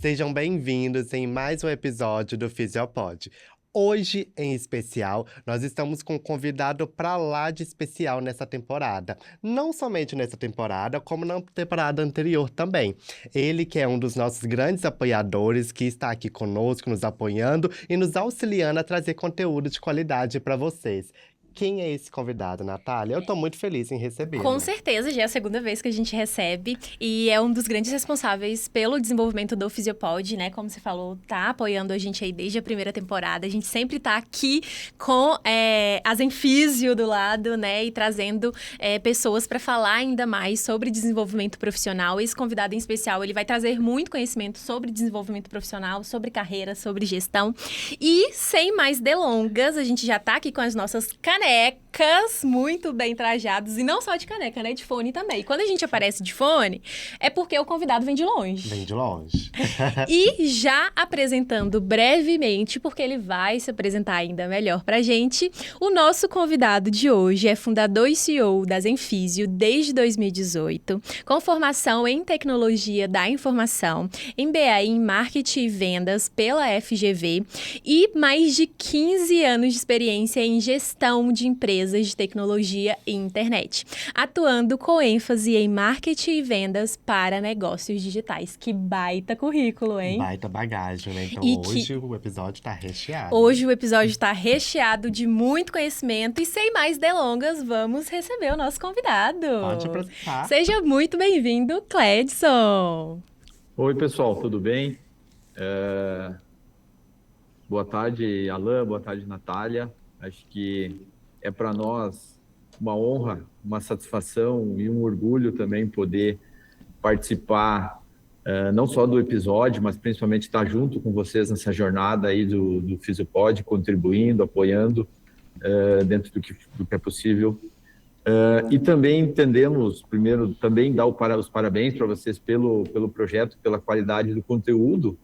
Sejam bem-vindos em mais um episódio do Fisiopod. Hoje, em especial, nós estamos com um convidado pra lá de especial nessa temporada. Não somente nessa temporada, como na temporada anterior também. Ele que é um dos nossos grandes apoiadores, que está aqui conosco, nos apoiando e nos auxiliando a trazer conteúdo de qualidade para vocês. Quem é esse convidado, Natália? Eu tô muito feliz em Com recebê-lo. certeza, já é a segunda vez que a gente recebe e é um dos grandes responsáveis pelo desenvolvimento do Fisiopod, né? Como você falou, tá apoiando a gente aí desde a primeira temporada. A gente sempre tá aqui com a Zenfísio do lado, né? E trazendo pessoas para falar ainda mais sobre desenvolvimento profissional. Esse convidado em especial, ele vai trazer muito conhecimento sobre desenvolvimento profissional, sobre carreira, sobre gestão. E sem mais delongas, a gente já tá aqui com as nossas canecas muito bem trajados. E não só de caneca, né? De fone também. E quando a gente aparece de fone, é porque o convidado vem de longe. Vem de longe. E já apresentando brevemente, porque ele vai se apresentar ainda melhor pra gente, o nosso convidado de hoje é fundador e CEO da Zenfísio desde 2018, com formação em Tecnologia da Informação, MBA em Marketing e Vendas pela FGV e mais de 15 anos de experiência em gestão de empresas de tecnologia e internet, atuando com ênfase em marketing e vendas para negócios digitais. Que baita currículo, hein? Baita bagagem, né? Então E hoje que o episódio tá recheado. hoje o episódio está recheado de muito conhecimento e sem mais delongas, vamos receber o nosso convidado. Pode apresentar. Seja muito bem-vindo, Cledson. Oi, pessoal, tudo bem? Boa tarde, Alan, boa tarde, Natália. Acho que é para nós uma honra, uma satisfação e um orgulho também poder participar, não só do episódio, mas principalmente estar junto com vocês nessa jornada aí do Fisiopod, contribuindo, apoiando dentro do que é possível. E também entendemos, primeiro, também dar os parabéns para vocês pelo projeto, pela qualidade do conteúdo,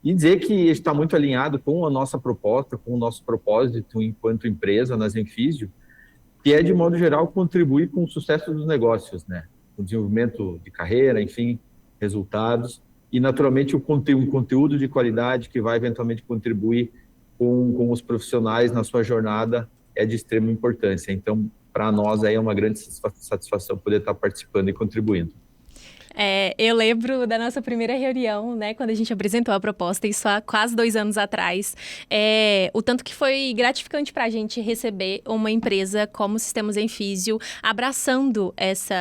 e dizer que está muito alinhado com a nossa proposta, com o nosso propósito enquanto empresa na Zenfísio, que é, de modo geral, contribuir com o sucesso dos negócios, né? O desenvolvimento de carreira, enfim, resultados, e, naturalmente, um conteúdo de qualidade que vai, eventualmente, contribuir com os profissionais na sua jornada é de extrema importância. Então, para nós, aí é uma grande satisfação poder estar participando e contribuindo. Eu lembro da nossa primeira reunião, né, quando a gente apresentou a proposta, isso há quase 2 anos atrás. O tanto que foi gratificante para a gente receber uma empresa como Sistemas Zenfísio abraçando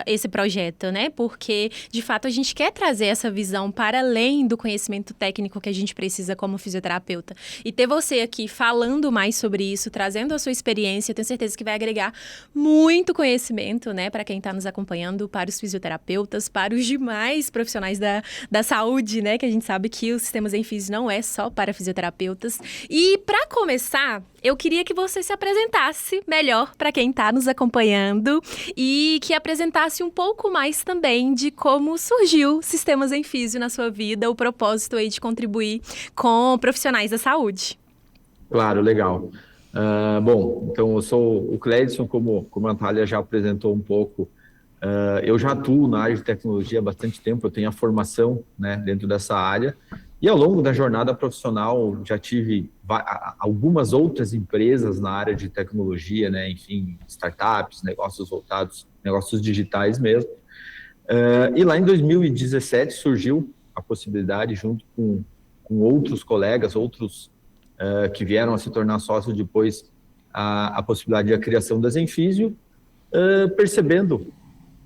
esse projeto, né? Porque, de fato, a gente quer trazer essa visão para além do conhecimento técnico que a gente precisa como fisioterapeuta. E ter você aqui falando mais sobre isso, trazendo a sua experiência, eu tenho certeza que vai agregar muito conhecimento, né, para quem está nos acompanhando, para os fisioterapeutas, para os demais profissionais da saúde, né? Que a gente sabe que o Sistema Zenfísio não é só para fisioterapeutas. E para começar, eu queria que você se apresentasse melhor para quem está nos acompanhando e que apresentasse um pouco mais também de como surgiu o Sistema Zenfísio na sua vida, o propósito aí de contribuir com profissionais da saúde. Claro, legal. Bom, então eu sou o Cledson, como a Natália já apresentou um pouco. Eu já atuo na área de tecnologia há bastante tempo, eu tenho a formação, né, dentro dessa área, e ao longo da jornada profissional já tive algumas outras empresas na área de tecnologia, né, enfim, startups, negócios voltados, negócios digitais mesmo. E lá em 2017 surgiu a possibilidade, junto com outros colegas, que vieram a se tornar sócios depois, a possibilidade da criação da Zenfísio, percebendo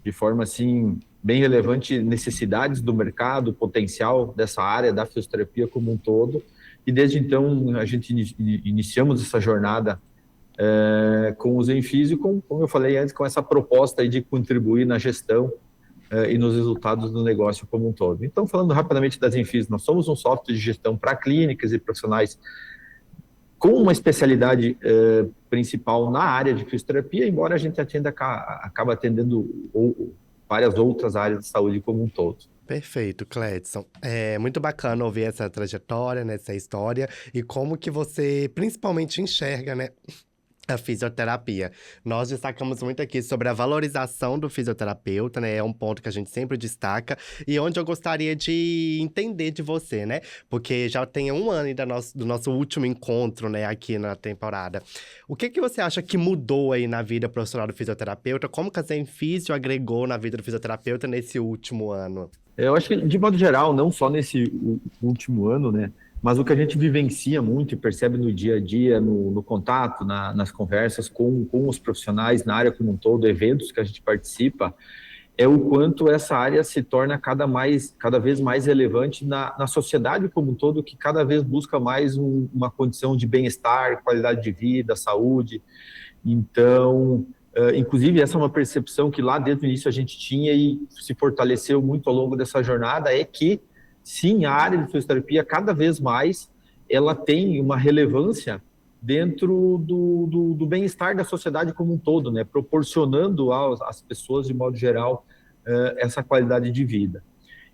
de forma assim bem relevante necessidades do mercado, potencial dessa área da fisioterapia como um todo, e desde então a gente iniciamos essa jornada com o Zenfísio, como eu falei antes, com essa proposta aí de contribuir na gestão e nos resultados do negócio como um todo. Então, falando rapidamente da Zenfísio, nós somos um software de gestão para clínicas e profissionais com uma especialidade principal na área de fisioterapia, embora a gente acaba atendendo várias outras áreas de saúde como um todo. Perfeito, Cledson. É muito bacana ouvir essa trajetória, né, essa história, e como que você principalmente enxerga, né, A fisioterapia. Nós destacamos muito aqui sobre a valorização do fisioterapeuta, né? É um ponto que a gente sempre destaca e onde eu gostaria de entender de você, né? Porque já tem um ano ainda do nosso último encontro, né? Aqui na temporada. O que você acha que mudou aí na vida profissional do fisioterapeuta? Como que a Zen Físio agregou na vida do fisioterapeuta nesse último ano? Eu acho que, de modo geral, não só nesse último ano, né? Mas o que a gente vivencia muito e percebe no dia a dia, no contato, nas conversas com os profissionais na área como um todo, eventos que a gente participa, é o quanto essa área se torna cada vez mais relevante na sociedade como um todo, que cada vez busca mais uma condição de bem-estar, qualidade de vida, saúde. Então, inclusive, essa é uma percepção que lá desde o início a gente tinha e se fortaleceu muito ao longo dessa jornada, é que sim, a área de fisioterapia, cada vez mais, ela tem uma relevância dentro do bem-estar da sociedade como um todo, né? Proporcionando às pessoas, de modo geral, essa qualidade de vida.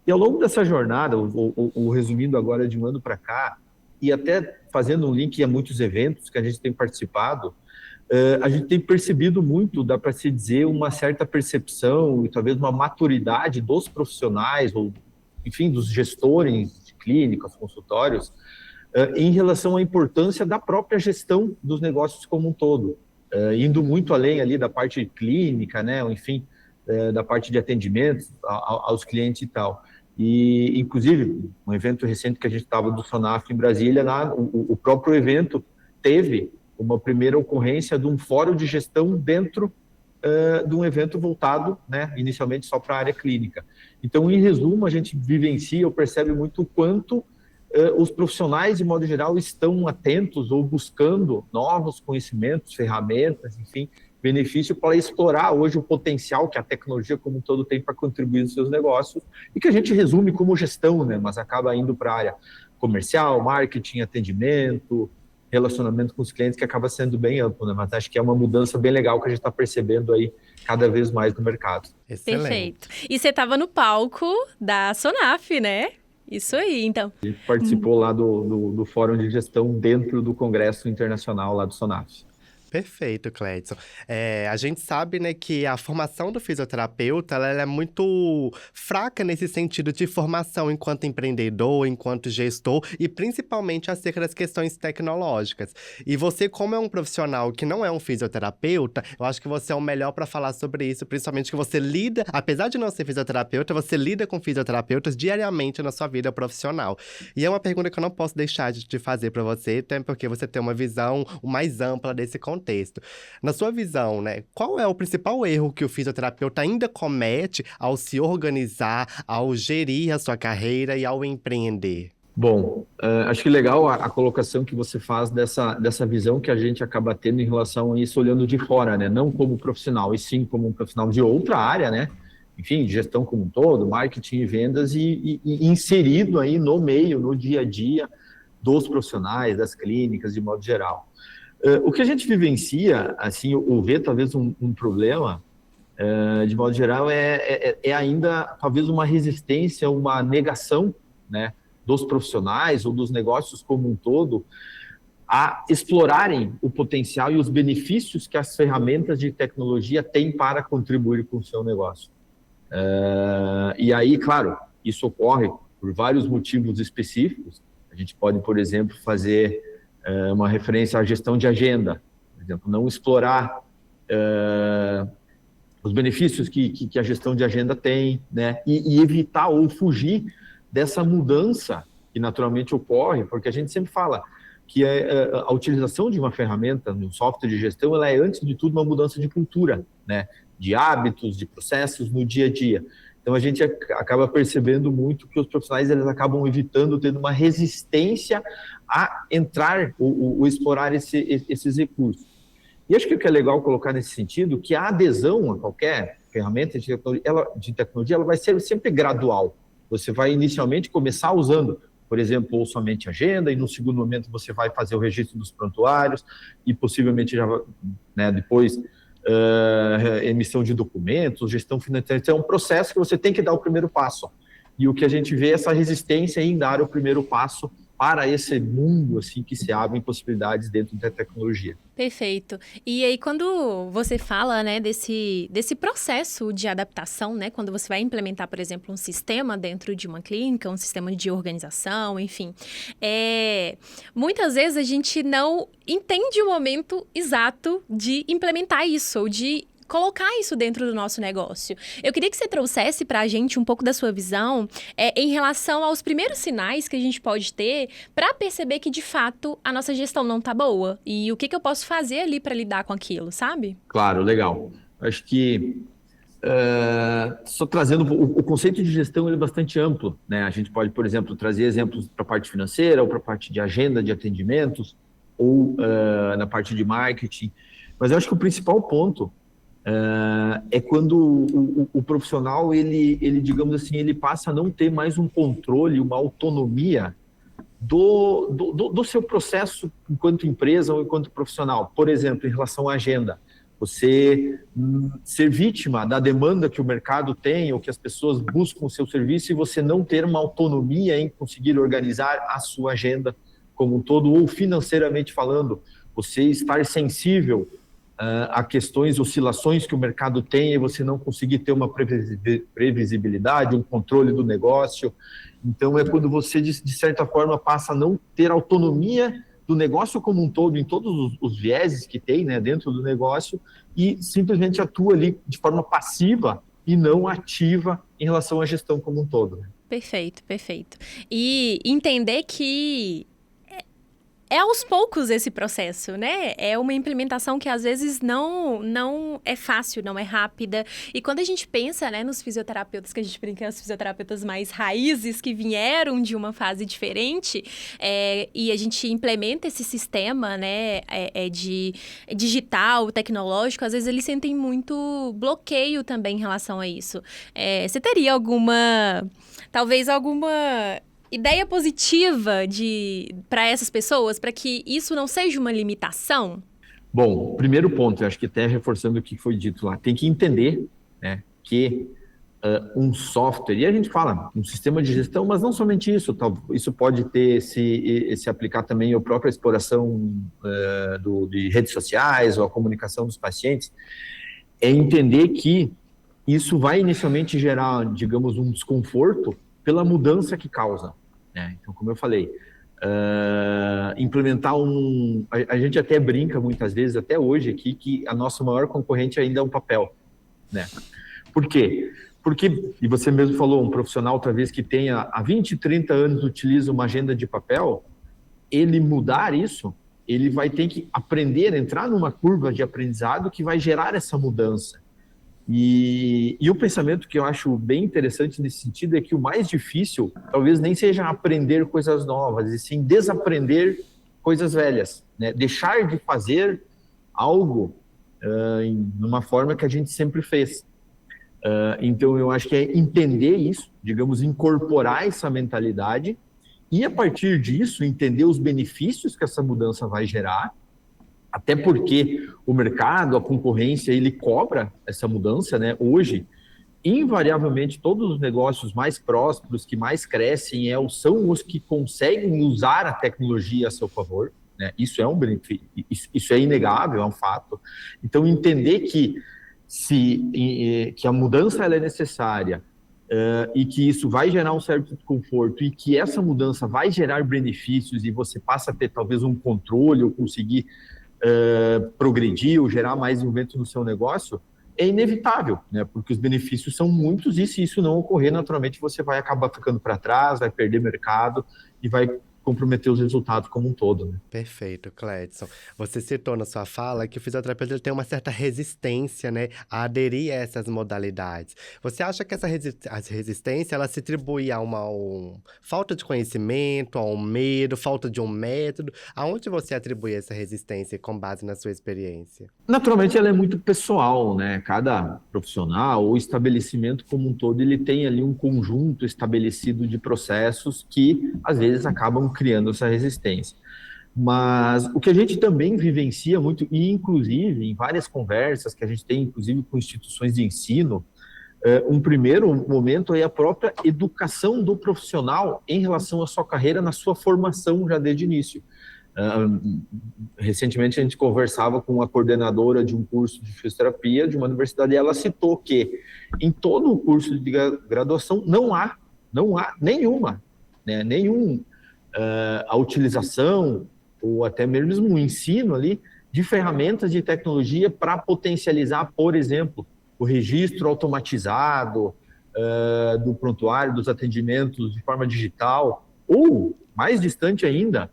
E ao longo dessa jornada, resumindo agora de um ano para cá, e até fazendo um link a muitos eventos que a gente tem participado, a gente tem percebido muito, dá para se dizer, uma certa percepção e talvez uma maturidade dos profissionais, ou enfim, dos gestores de clínicas, consultórios, em relação à importância da própria gestão dos negócios como um todo, indo muito além ali da parte clínica, né, ou enfim, da parte de atendimento aos clientes e tal. E, inclusive, um evento recente que a gente estava do SONAF em Brasília, o próprio evento teve uma primeira ocorrência de um fórum de gestão dentro de um evento voltado, né, inicialmente só para a área clínica. Então, em resumo, a gente vivencia ou percebe muito o quanto os profissionais, de modo geral, estão atentos ou buscando novos conhecimentos, ferramentas, enfim, benefício para explorar hoje o potencial que a tecnologia como um todo tem para contribuir nos seus negócios e que a gente resume como gestão, né, mas acaba indo para a área comercial, marketing, atendimento, relacionamento com os clientes, que acaba sendo bem amplo, né? Mas acho que é uma mudança bem legal que a gente está percebendo aí cada vez mais no mercado. Excelente. Perfeito. E você estava no palco da SONAF, né? Isso aí, então. A gente participou lá do Fórum de Gestão dentro do Congresso Internacional lá do SONAF. Perfeito, Cledson. A gente sabe, né, que a formação do fisioterapeuta ela é muito fraca nesse sentido de formação enquanto empreendedor, enquanto gestor e principalmente acerca das questões tecnológicas. E você, como é um profissional que não é um fisioterapeuta, eu acho que você é o melhor para falar sobre isso, principalmente que você lida, apesar de não ser fisioterapeuta, você lida com fisioterapeutas diariamente na sua vida profissional. E é uma pergunta que eu não posso deixar de fazer para você, até porque você tem uma visão mais ampla desse contexto. Na sua visão, né, qual é o principal erro que o fisioterapeuta ainda comete ao se organizar, ao gerir a sua carreira e ao empreender? Bom, acho que legal a colocação que você faz dessa visão que a gente acaba tendo em relação a isso olhando de fora, né? Não como profissional, e sim como um profissional de outra área, né? Enfim, de gestão como um todo, marketing e vendas e inserido aí no meio, no dia a dia dos profissionais, das clínicas, de modo geral. O que a gente vivencia, assim, ou vê talvez um problema, de modo geral, é ainda talvez uma resistência, uma negação, né, dos profissionais ou dos negócios como um todo a explorarem o potencial e os benefícios que as ferramentas de tecnologia têm para contribuir com o seu negócio. E aí, claro, isso ocorre por vários motivos específicos. A gente pode, por exemplo, fazer uma referência à gestão de agenda, por exemplo, não explorar os benefícios que a gestão de agenda tem, né, e evitar ou fugir dessa mudança que naturalmente ocorre, porque a gente sempre fala que a utilização de uma ferramenta, um software de gestão, ela é, antes de tudo, uma mudança de cultura, né, de hábitos, de processos no dia a dia. Então, a gente acaba percebendo muito que os profissionais eles acabam evitando, tendo uma resistência a entrar ou explorar esses recursos. E acho que o que é legal colocar nesse sentido, que a adesão a qualquer ferramenta de tecnologia, ela vai ser sempre gradual. Você vai inicialmente começar usando, por exemplo, ou somente agenda, e no segundo momento você vai fazer o registro dos prontuários, e possivelmente já, né, depois emissão de documentos, gestão financeira. Então, é um processo que você tem que dar o primeiro passo. E o que a gente vê é essa resistência em dar o primeiro passo para esse mundo assim que se abrem possibilidades dentro da tecnologia. Perfeito. E aí, quando você fala, né, desse processo de adaptação, né, quando você vai implementar, por exemplo, um sistema dentro de uma clínica, um sistema de organização, enfim, muitas vezes a gente não entende o momento exato de implementar isso, ou de colocar isso dentro do nosso negócio. Eu queria que você trouxesse para a gente um pouco da sua visão em relação aos primeiros sinais que a gente pode ter para perceber que, de fato, a nossa gestão não está boa. E o que eu posso fazer ali para lidar com aquilo, sabe? Claro, legal. Acho que só trazendo o conceito de gestão, ele é bastante amplo, né? A gente pode, por exemplo, trazer exemplos para a parte financeira ou para a parte de agenda de atendimentos ou na parte de marketing. Mas eu acho que o principal ponto é quando o profissional, ele, digamos assim, ele passa a não ter mais um controle, uma autonomia do seu processo enquanto empresa ou enquanto profissional. Por exemplo, em relação à agenda, você ser vítima da demanda que o mercado tem ou que as pessoas buscam o seu serviço e você não ter uma autonomia em conseguir organizar a sua agenda como um todo, ou financeiramente falando, você estar sensível a questões, oscilações que o mercado tem e você não conseguir ter uma previsibilidade, um controle do negócio. Então, é quando você, de certa forma, passa a não ter autonomia do negócio como um todo, em todos os vieses que tem, né, dentro do negócio, e simplesmente atua ali de forma passiva e não ativa em relação à gestão como um todo. Né? Perfeito, perfeito. E entender que é aos poucos esse processo, né? É uma implementação que às vezes não é fácil, não é rápida. E quando a gente pensa, né, nos fisioterapeutas, que a gente brinca, os fisioterapeutas mais raízes, que vieram de uma fase diferente, e a gente implementa esse sistema, né, de digital, tecnológico, às vezes eles sentem muito bloqueio também em relação a isso. Você teria talvez alguma ideia positiva para essas pessoas, para que isso não seja uma limitação? Bom, primeiro ponto, eu acho que até reforçando o que foi dito lá, tem que entender, né, que um software, e a gente fala um sistema de gestão, mas não somente isso, isso pode se aplicar também à própria exploração de redes sociais ou a comunicação dos pacientes, é entender que isso vai inicialmente gerar, digamos, um desconforto pela mudança que causa. Então, como eu falei, implementar a gente até brinca muitas vezes, até hoje aqui, que a nossa maior concorrente ainda é o papel. Né? Por quê? Porque, e você mesmo falou, um profissional talvez que tenha há 20, 30 anos utiliza uma agenda de papel, ele mudar isso, ele vai ter que aprender, entrar numa curva de aprendizado que vai gerar essa mudança. E o pensamento que eu acho bem interessante nesse sentido é que o mais difícil talvez nem seja aprender coisas novas, e sim desaprender coisas velhas, né? Deixar de fazer algo numa forma que a gente sempre fez. Então, eu acho que é entender isso, digamos, incorporar essa mentalidade e, a partir disso, entender os benefícios que essa mudança vai gerar. Até porque o mercado, a concorrência, ele cobra essa mudança, né? Hoje, invariavelmente, todos os negócios mais prósperos, que mais crescem, são os que conseguem usar a tecnologia a seu favor, né? Isso é um benefício, isso é inegável, é um fato. Então, entender que a mudança ela é necessária e que isso vai gerar um certo desconforto e que essa mudança vai gerar benefícios e você passa a ter talvez um controle ou conseguir progredir ou gerar mais desenvolvimento no seu negócio, é inevitável, né? Porque os benefícios são muitos e se isso não ocorrer, naturalmente você vai acabar ficando para trás, vai perder mercado e vai comprometer os resultados como um todo. Né? Perfeito, Cledson. Você citou na sua fala que o fisioterapeuta tem uma certa resistência, né, a aderir a essas modalidades. Você acha que essa resistência ela se atribui a uma falta de conhecimento, a um medo, falta de um método? Aonde você atribui essa resistência com base na sua experiência? Naturalmente, ela é muito pessoal, né? Cada profissional ou estabelecimento como um todo, ele tem ali um conjunto estabelecido de processos que, às vezes, acabam criando essa resistência. Mas o que a gente também vivencia muito, e inclusive em várias conversas que a gente tem, inclusive com instituições de ensino, Um primeiro momento é a própria educação do profissional em relação à sua carreira, na sua formação já desde o início. Recentemente a gente conversava com uma coordenadora de um curso de fisioterapia de uma universidade e ela citou que em todo o curso de graduação não há nenhuma, né, a utilização ou até mesmo o ensino ali de ferramentas de tecnologia para potencializar, por exemplo, o registro automatizado do prontuário, dos atendimentos de forma digital, ou, mais distante ainda,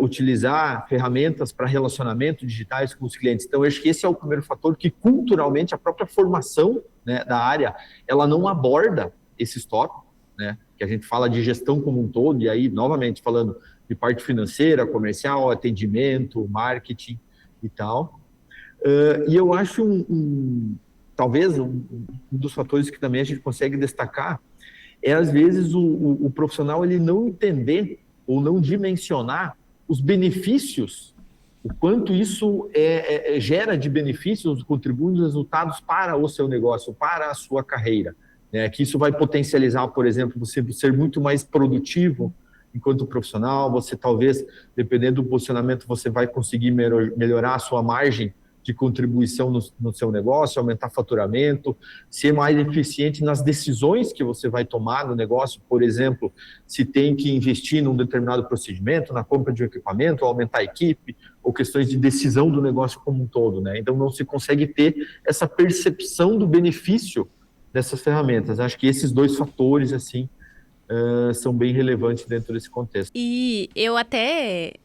utilizar ferramentas para relacionamento digitais com os clientes. Então, eu acho que esse é o primeiro fator que, culturalmente, a própria formação, né, da área, ela não aborda esses tópicos, né, que a gente fala de gestão como um todo, e aí, novamente, falando de parte financeira, comercial, atendimento, marketing e tal. E eu acho talvez um dos fatores que também a gente consegue destacar é, às vezes, o profissional ele não entender ou não dimensionar os benefícios, o quanto isso gera de benefícios, contribui nos resultados para o seu negócio, para a sua carreira. Né? Que isso vai potencializar, por exemplo, você ser muito mais produtivo enquanto profissional, você talvez, dependendo do posicionamento, você vai conseguir melhorar a sua margem de contribuição no seu negócio, aumentar faturamento, ser mais eficiente nas decisões que você vai tomar no negócio, por exemplo, se tem que investir num determinado procedimento, na compra de um equipamento, ou aumentar a equipe, ou questões de decisão do negócio como um todo, né? Então, não se consegue ter essa percepção do benefício dessas ferramentas. Acho que esses dois fatores, assim, são bem relevantes dentro desse contexto. E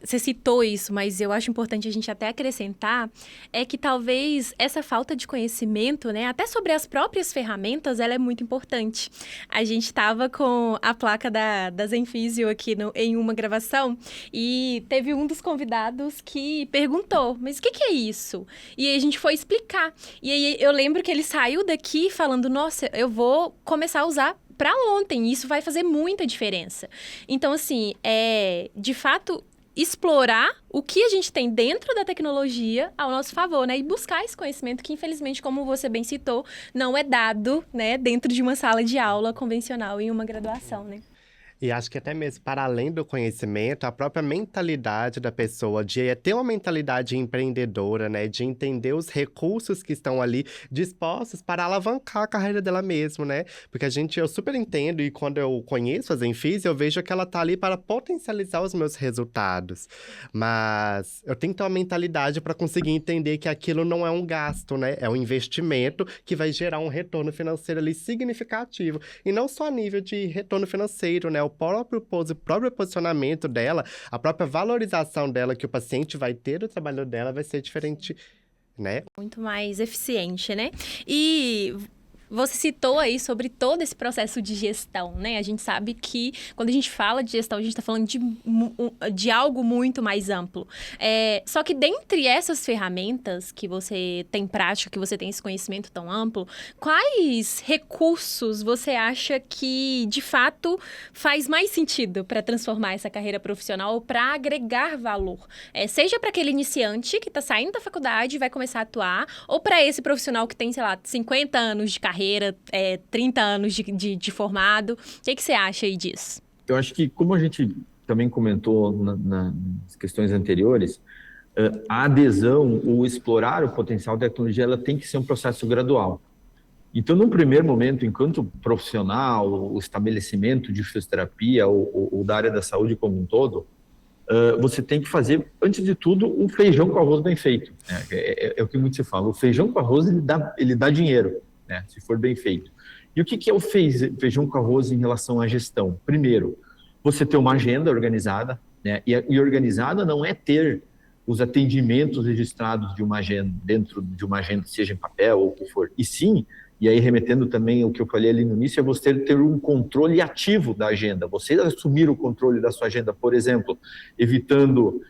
você citou isso, mas eu acho importante a gente até acrescentar, é que talvez essa falta de conhecimento, né, até sobre as próprias ferramentas, ela é muito importante. A gente estava com a placa da Zenfisio aqui em uma gravação e teve um dos convidados que perguntou, mas o que é isso? E aí a gente foi explicar. E aí eu lembro que ele saiu daqui falando, nossa, eu vou começar a usar para ontem, isso vai fazer muita diferença. Então, assim, de fato, explorar o que a gente tem dentro da tecnologia ao nosso favor, né? E buscar esse conhecimento que, infelizmente, como você bem citou, não é dado, né, dentro de uma sala de aula convencional em uma graduação, né? E acho que até mesmo para além do conhecimento, a própria mentalidade da pessoa de ter uma mentalidade empreendedora, né? De entender os recursos que estão ali dispostos para alavancar a carreira dela mesmo, né? Porque eu super entendo e quando eu conheço a Zenfis, eu vejo que ela tá ali para potencializar os meus resultados. Mas eu tenho que ter uma mentalidade para conseguir entender que aquilo não é um gasto, né? É um investimento que vai gerar um retorno financeiro ali significativo. E não só a nível de retorno financeiro, né? O próprio posicionamento dela, a própria valorização dela que o paciente vai ter do trabalho dela vai ser diferente, né? Muito mais eficiente, né? E você citou aí sobre todo esse processo de gestão, né? A gente sabe que quando a gente fala de gestão, a gente está falando de algo muito mais amplo. Só que dentre essas ferramentas que você tem prática, que você tem esse conhecimento tão amplo, quais recursos você acha que, de fato, faz mais sentido para transformar essa carreira profissional ou para agregar valor? Seja para aquele iniciante que está saindo da faculdade e vai começar a atuar, ou para esse profissional que tem, sei lá, 50 anos de carreira, 30 anos de formado. O que você acha aí disso? Eu acho que, como a gente também comentou nas questões anteriores, a adesão, o explorar o potencial da tecnologia, ela tem que ser um processo gradual. Então, num primeiro momento, enquanto profissional, o estabelecimento de fisioterapia ou da área da saúde como um todo, você tem que fazer, antes de tudo, um feijão com arroz bem feito. É o que muito se fala. O feijão com arroz, ele dá dinheiro, né, se for bem feito. E o que é o feijão com arroz em relação à gestão? Primeiro, você ter uma agenda organizada, né, e organizada não é ter os atendimentos registrados de uma agenda, dentro de uma agenda, seja em papel ou o que for. E sim, e aí remetendo também ao que eu falei ali no início, é você ter um controle ativo da agenda, você assumir o controle da sua agenda, por exemplo, evitando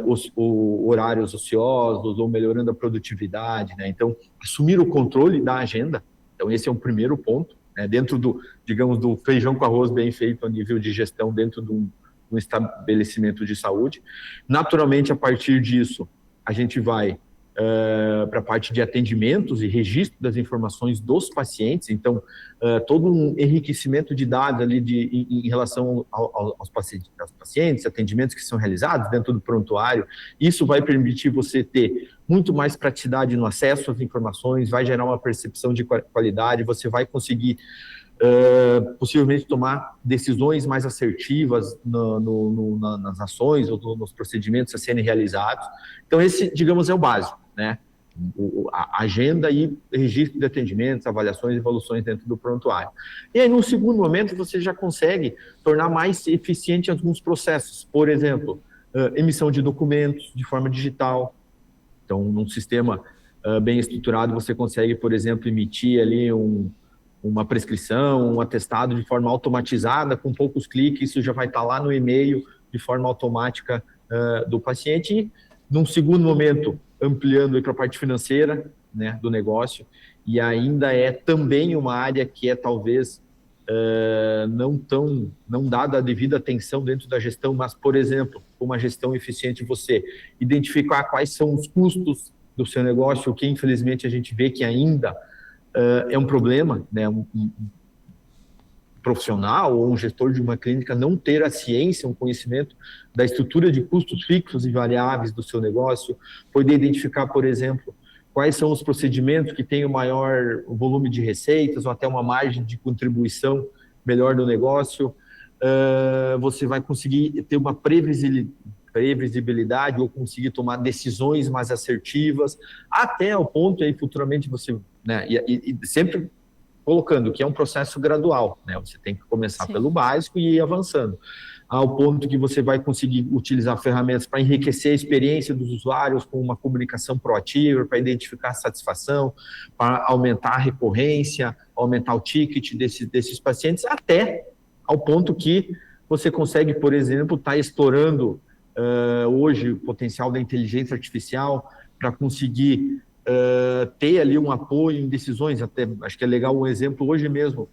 os horários ociosos ou melhorando a produtividade, né? Então, assumir o controle da agenda, então esse é um primeiro ponto, né? Dentro digamos, do feijão com arroz bem feito a nível de gestão dentro de um estabelecimento de saúde. Naturalmente, a partir disso, a gente vai para a parte de atendimentos e registro das informações dos pacientes. Então, todo um enriquecimento de dados ali em relação aos pacientes, atendimentos que são realizados dentro do prontuário. Isso vai permitir você ter muito mais praticidade no acesso às informações, vai gerar uma percepção de qualidade, você vai conseguir possivelmente tomar decisões mais assertivas nas ações ou nos procedimentos a serem realizados. Então, esse, digamos, é o básico, né? A agenda e registro de atendimentos, avaliações e evoluções dentro do prontuário. E aí, num segundo momento, você já consegue tornar mais eficiente alguns processos. Por exemplo, emissão de documentos de forma digital. Então, num sistema bem estruturado, você consegue, por exemplo, emitir ali uma prescrição, um atestado de forma automatizada, com poucos cliques, isso já vai estar lá no e-mail de forma automática do paciente. E, num segundo momento, ampliando para a parte financeira, né, do negócio, e ainda é também uma área que é talvez não dada a devida atenção dentro da gestão, mas, por exemplo, uma gestão eficiente, você identificar quais são os custos do seu negócio, o que infelizmente a gente vê que ainda é um problema, né, um profissional ou um gestor de uma clínica não ter a ciência, um conhecimento da estrutura de custos fixos e variáveis do seu negócio, poder identificar, por exemplo, quais são os procedimentos que têm o maior volume de receitas ou até uma margem de contribuição melhor do negócio. Você vai conseguir ter uma previsibilidade ou conseguir tomar decisões mais assertivas, até ao ponto aí futuramente você, né, e sempre colocando que é um processo gradual, né? Você tem que começar Sim. pelo básico e ir avançando, ao ponto que você vai conseguir utilizar ferramentas para enriquecer a experiência dos usuários com uma comunicação proativa, para identificar a satisfação, para aumentar a recorrência, aumentar o ticket desses pacientes, até ao ponto que você consegue, por exemplo, estar explorando hoje o potencial da inteligência artificial para conseguir ter ali um apoio em decisões. Até acho que é legal um exemplo hoje mesmo,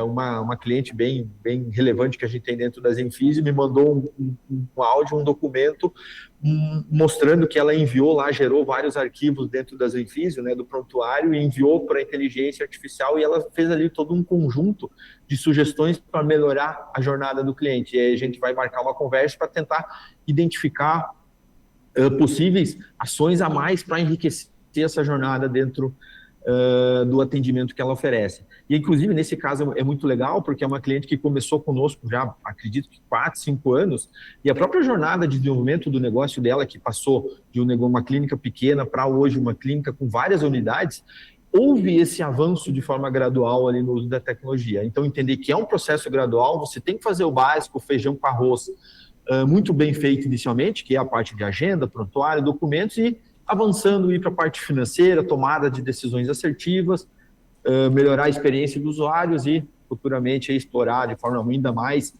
uma cliente bem relevante que a gente tem dentro da Zenfisio me mandou um áudio, um documento mostrando que ela enviou lá, gerou vários arquivos dentro da Zenfisio, né, do prontuário, e enviou para a inteligência artificial, e ela fez ali todo um conjunto de sugestões para melhorar a jornada do cliente. E aí a gente vai marcar uma conversa para tentar identificar possíveis ações a mais para enriquecer essa jornada dentro do atendimento que ela oferece. E, inclusive, nesse caso é muito legal, porque é uma cliente que começou conosco já, acredito que 4, 5 anos, e a própria jornada de desenvolvimento do negócio dela, que passou de uma clínica pequena para hoje uma clínica com várias unidades, houve esse avanço de forma gradual ali no uso da tecnologia. Então, entender que é um processo gradual, você tem que fazer o básico, feijão com arroz, muito bem feito inicialmente, que é a parte de agenda, prontuário, documentos, e avançando, ir para a parte financeira, tomada de decisões assertivas, melhorar a experiência dos usuários e futuramente explorar de forma ainda mais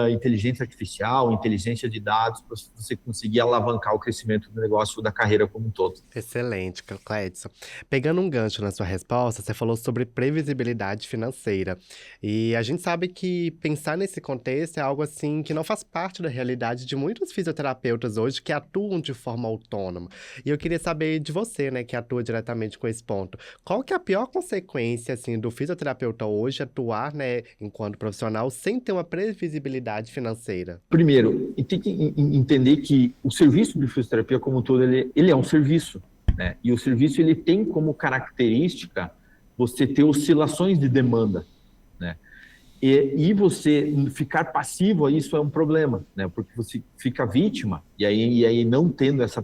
inteligência artificial, inteligência de dados, para você conseguir alavancar o crescimento do negócio, da carreira como um todo. Excelente, Cledson. Pegando um gancho na sua resposta, você falou sobre previsibilidade financeira. E a gente sabe que pensar nesse contexto é algo assim que não faz parte da realidade de muitos fisioterapeutas hoje que atuam de forma autônoma. E eu queria saber de você, né, que atua diretamente com esse ponto. Qual que é a pior consequência, assim, do fisioterapeuta hoje atuar, né, enquanto profissional, sem ter uma previsibilidade financeira? Primeiro, tem que entender que o serviço de fisioterapia como um todo, ele é um serviço, né? E o serviço ele tem como característica você ter oscilações de demanda, né? E você ficar passivo a isso é um problema, né? Porque você fica vítima, e aí não tendo essa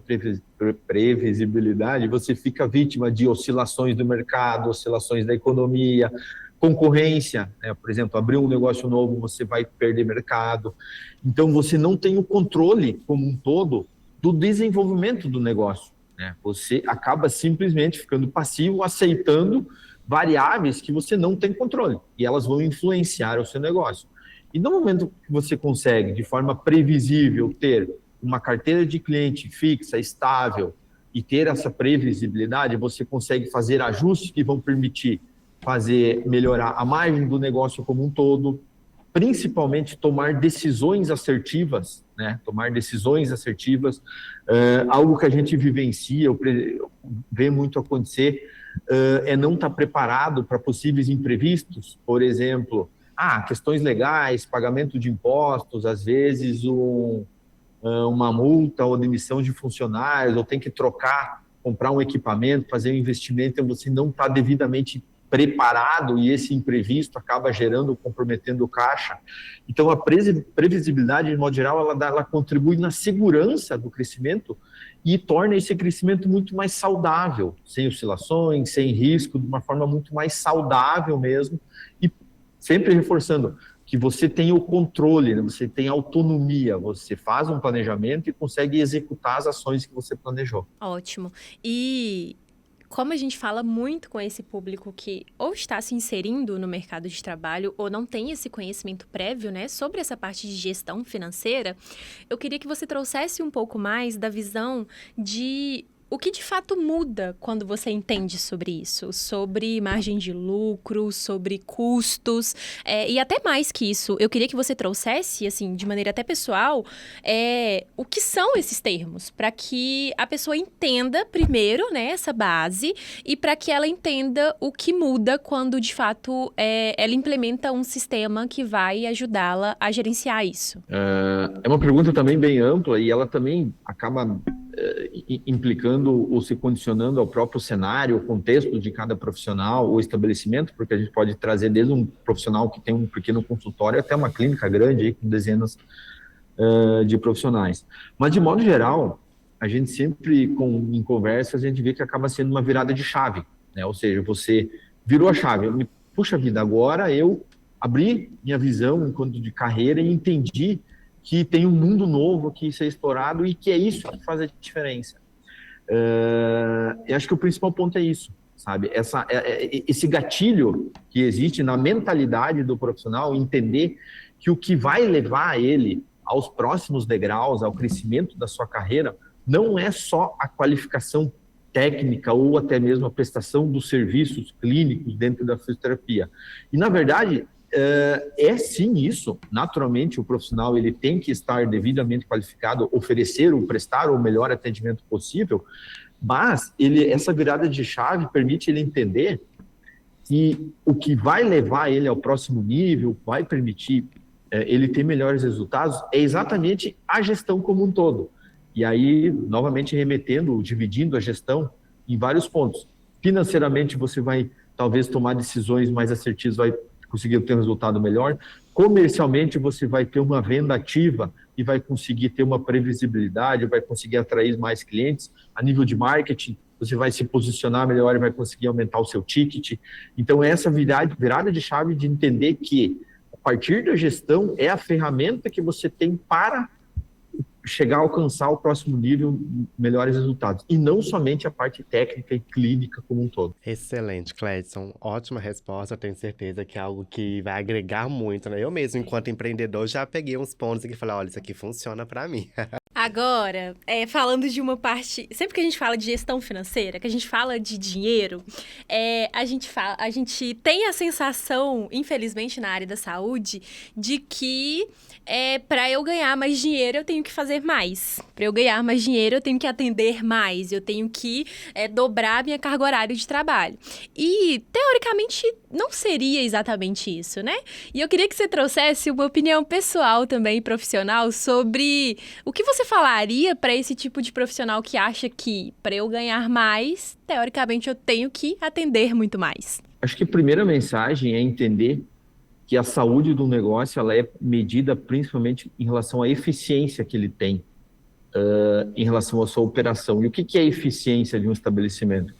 previsibilidade, você fica vítima de oscilações do mercado, oscilações da economia, concorrência, né? Por exemplo, abrir um negócio novo, você vai perder mercado. Então, você não tem o controle, como um todo, do desenvolvimento do negócio, né? Você acaba simplesmente ficando passivo, aceitando variáveis que você não tem controle, e elas vão influenciar o seu negócio. E no momento que você consegue, de forma previsível, ter uma carteira de cliente fixa, estável, e ter essa previsibilidade, você consegue fazer ajustes que vão permitir melhorar a margem do negócio como um todo, principalmente tomar decisões assertivas, né? Tomar decisões assertivas, algo que a gente vivencia, vê muito acontecer, é não estar preparado para possíveis imprevistos, por exemplo, questões legais, pagamento de impostos, às vezes uma multa ou demissão de funcionários, ou tem que comprar um equipamento, fazer um investimento, e você não está devidamente preparado e esse imprevisto acaba comprometendo o caixa. Então, a previsibilidade, de modo geral, ela contribui na segurança do crescimento e torna esse crescimento muito mais saudável, sem oscilações, sem risco, de uma forma muito mais saudável mesmo, e sempre reforçando que você tem o controle, né? Você tem autonomia, você faz um planejamento e consegue executar as ações que você planejou. Ótimo. E como a gente fala muito com esse público que ou está se inserindo no mercado de trabalho ou não tem esse conhecimento prévio, né, sobre essa parte de gestão financeira, eu queria que você trouxesse um pouco mais da visão de o que de fato muda quando você entende sobre isso, sobre margem de lucro, sobre custos, e até mais que isso. Eu queria que você trouxesse, assim, de maneira até pessoal, o que são esses termos, para que a pessoa entenda primeiro, né, essa base, e para que ela entenda o que muda quando, de fato, ela implementa um sistema que vai ajudá-la a gerenciar isso. É uma pergunta também bem ampla e ela também acaba implicando ou se condicionando ao próprio cenário, ao contexto de cada profissional ou estabelecimento, porque a gente pode trazer desde um profissional que tem um pequeno consultório até uma clínica grande aí, com dezenas de profissionais. Mas, de modo geral, a gente sempre, em conversas, a gente vê que acaba sendo uma virada de chave, né? Ou seja, você virou a chave, puxa vida, agora eu abri minha visão enquanto de carreira e entendi que tem um mundo novo aqui a ser explorado e que é isso que faz a diferença. Eu acho que o principal ponto é isso, sabe? Esse gatilho que existe na mentalidade do profissional, entender que o que vai levar ele aos próximos degraus, ao crescimento da sua carreira, não é só a qualificação técnica ou até mesmo a prestação dos serviços clínicos dentro da fisioterapia. E, na verdade, sim isso. Naturalmente, o profissional ele tem que estar devidamente qualificado, oferecer ou prestar o melhor atendimento possível, mas essa virada de chave permite ele entender que o que vai levar ele ao próximo nível, vai permitir ele ter melhores resultados, é exatamente a gestão como um todo. E aí, novamente, dividindo a gestão em vários pontos. Financeiramente, você vai talvez tomar decisões mais assertivas, vai conseguir ter um resultado melhor. Comercialmente, você vai ter uma venda ativa e vai conseguir ter uma previsibilidade, vai conseguir atrair mais clientes. A nível de marketing, você vai se posicionar melhor e vai conseguir aumentar o seu ticket. Então, essa virada de chave de entender que, a partir da gestão, é a ferramenta que você tem para chegar a alcançar o próximo nível, melhores resultados. E não somente a parte técnica e clínica como um todo. Excelente, Cledson. Ótima resposta. Eu tenho certeza que é algo que vai agregar muito, né? Eu mesmo, enquanto empreendedor, já peguei uns pontos aqui e falei, olha, isso aqui funciona para mim. Agora, falando de uma parte... Sempre que a gente fala de gestão financeira, que a gente fala de dinheiro, a gente tem a sensação, infelizmente, na área da saúde, de que para eu ganhar mais dinheiro, eu tenho que fazer mais. Para eu ganhar mais dinheiro, eu tenho que atender mais. Eu tenho que dobrar a minha carga horária de trabalho. E, teoricamente, não seria exatamente isso, né? E eu queria que você trouxesse uma opinião pessoal também, profissional, sobre o que você falaria para esse tipo de profissional que acha que, para eu ganhar mais, teoricamente, eu tenho que atender muito mais. Acho que a primeira mensagem é entender que a saúde do negócio ela é medida principalmente em relação à eficiência que ele tem em relação à sua operação. E o que é a eficiência de um estabelecimento?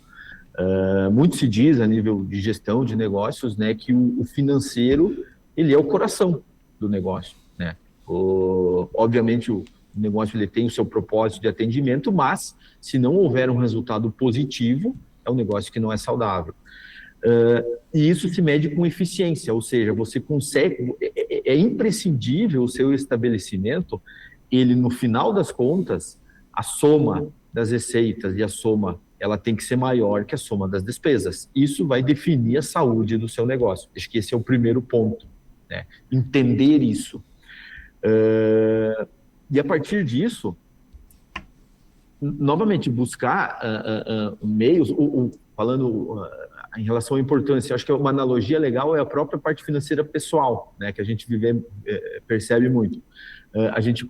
Muito se diz a nível de gestão de negócios, né, que o financeiro ele é o coração do negócio, né? Obviamente o negócio ele tem o seu propósito de atendimento, mas se não houver um resultado positivo, é um negócio que não é saudável. E isso se mede com eficiência, ou seja, você consegue, é imprescindível o seu estabelecimento, ele no final das contas, a soma das receitas e a soma, ela tem que ser maior que a soma das despesas. Isso vai definir a saúde do seu negócio. Acho que esse é o primeiro ponto, né? Entender isso. E a partir disso, novamente, buscar meios, falando em relação à importância, acho que uma analogia legal é a própria parte financeira pessoal, né, que a gente percebe muito. A gente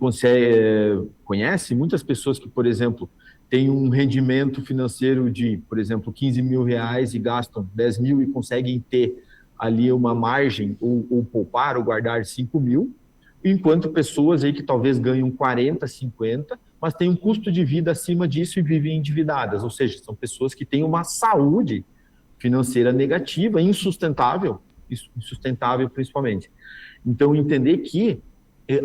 conhece muitas pessoas que, por exemplo, têm um rendimento financeiro de, por exemplo, 15 mil reais e gastam 10 mil e conseguem ter ali uma margem, ou poupar, ou guardar 5 mil, enquanto pessoas aí que talvez ganham 40, 50, mas têm um custo de vida acima disso e vivem endividadas, ou seja, são pessoas que têm uma saúde financeira negativa, insustentável principalmente. Então, entender que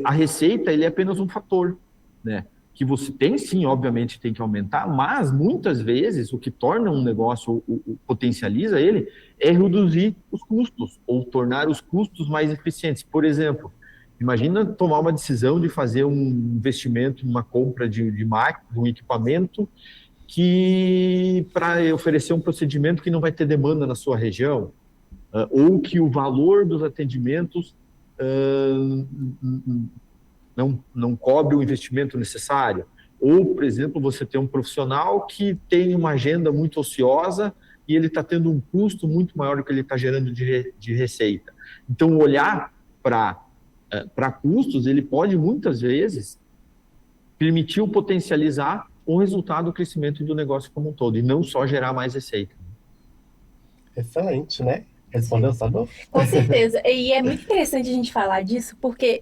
a receita ele é apenas um fator, né? Que você tem, sim, obviamente, tem que aumentar, mas muitas vezes o que torna um negócio, potencializa ele, é reduzir os custos, ou tornar os custos mais eficientes. Por exemplo, imagina tomar uma decisão de fazer um investimento, uma compra de máquina, de um equipamento, que para oferecer um procedimento que não vai ter demanda na sua região, ou que o valor dos atendimentos não cobre o investimento necessário. Ou, por exemplo, você tem um profissional que tem uma agenda muito ociosa e ele está tendo um custo muito maior do que ele está gerando de receita. Então, olhar para custos, ele pode, muitas vezes, permitir o potencializar o resultado do crescimento do negócio como um todo, e não só gerar mais receita. Excelente, né? Respondeu, Sandor? Com certeza. E é muito interessante a gente falar disso, porque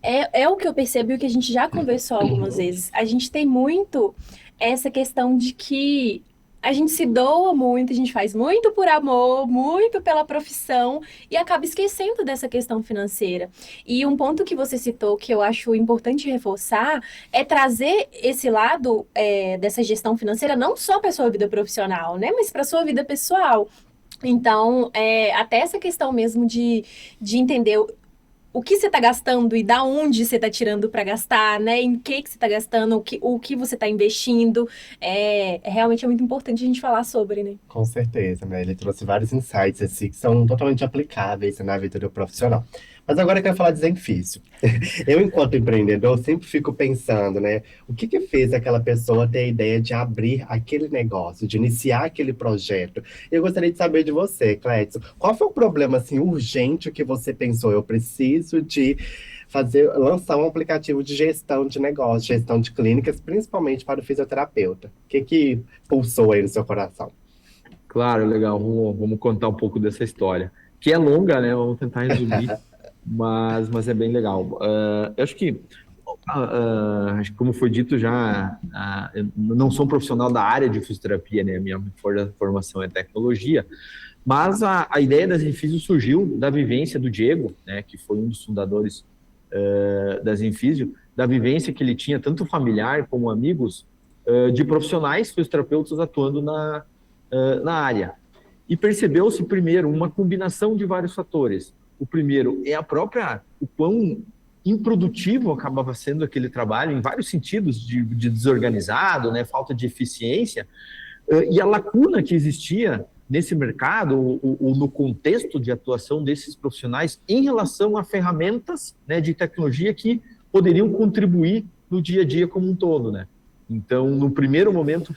é o que eu percebo e o que a gente já conversou algumas vezes. A gente tem muito essa questão de que a gente se doa muito, a gente faz muito por amor, muito pela profissão e acaba esquecendo dessa questão financeira. E um ponto que você citou que eu acho importante reforçar é trazer esse lado dessa gestão financeira não só para a sua vida profissional, né, mas para a sua vida pessoal. Então, até essa questão mesmo de entender o que você está gastando e da onde você está tirando para gastar, né? Em que você está gastando, o que você está investindo. Realmente é muito importante a gente falar sobre, né? Com certeza, né? Ele trouxe vários insights assim, que são totalmente aplicáveis na vida do profissional. Mas agora eu quero falar de Zenfício. Eu, enquanto empreendedor, sempre fico pensando, né? O que fez aquela pessoa ter a ideia de abrir aquele negócio, de iniciar aquele projeto? Eu gostaria de saber de você, Clédson. Qual foi o problema, assim, urgente que você pensou? Eu preciso de lançar um aplicativo de gestão de negócios, gestão de clínicas, principalmente para o fisioterapeuta. O que pulsou aí no seu coração? Claro, legal. Vamos contar um pouco dessa história, que é longa, né? Vamos tentar resumir, mas é bem legal. Eu acho que, como foi dito já, eu não sou um profissional da área de fisioterapia, né? Minha formação é tecnologia, mas a ideia da Zenfísio surgiu da vivência do Diego, né? Que foi um dos fundadores da Zenfísio, da vivência que ele tinha, tanto familiar como amigos, de profissionais fisioterapeutas atuando na área. E percebeu-se, primeiro, uma combinação de vários fatores. O primeiro é o quão improdutivo acabava sendo aquele trabalho, em vários sentidos, de desorganizado, né, falta de eficiência, e a lacuna que existia nesse mercado, ou no contexto de atuação desses profissionais em relação a ferramentas, né, de tecnologia que poderiam contribuir no dia a dia como um todo, né? Então, no primeiro momento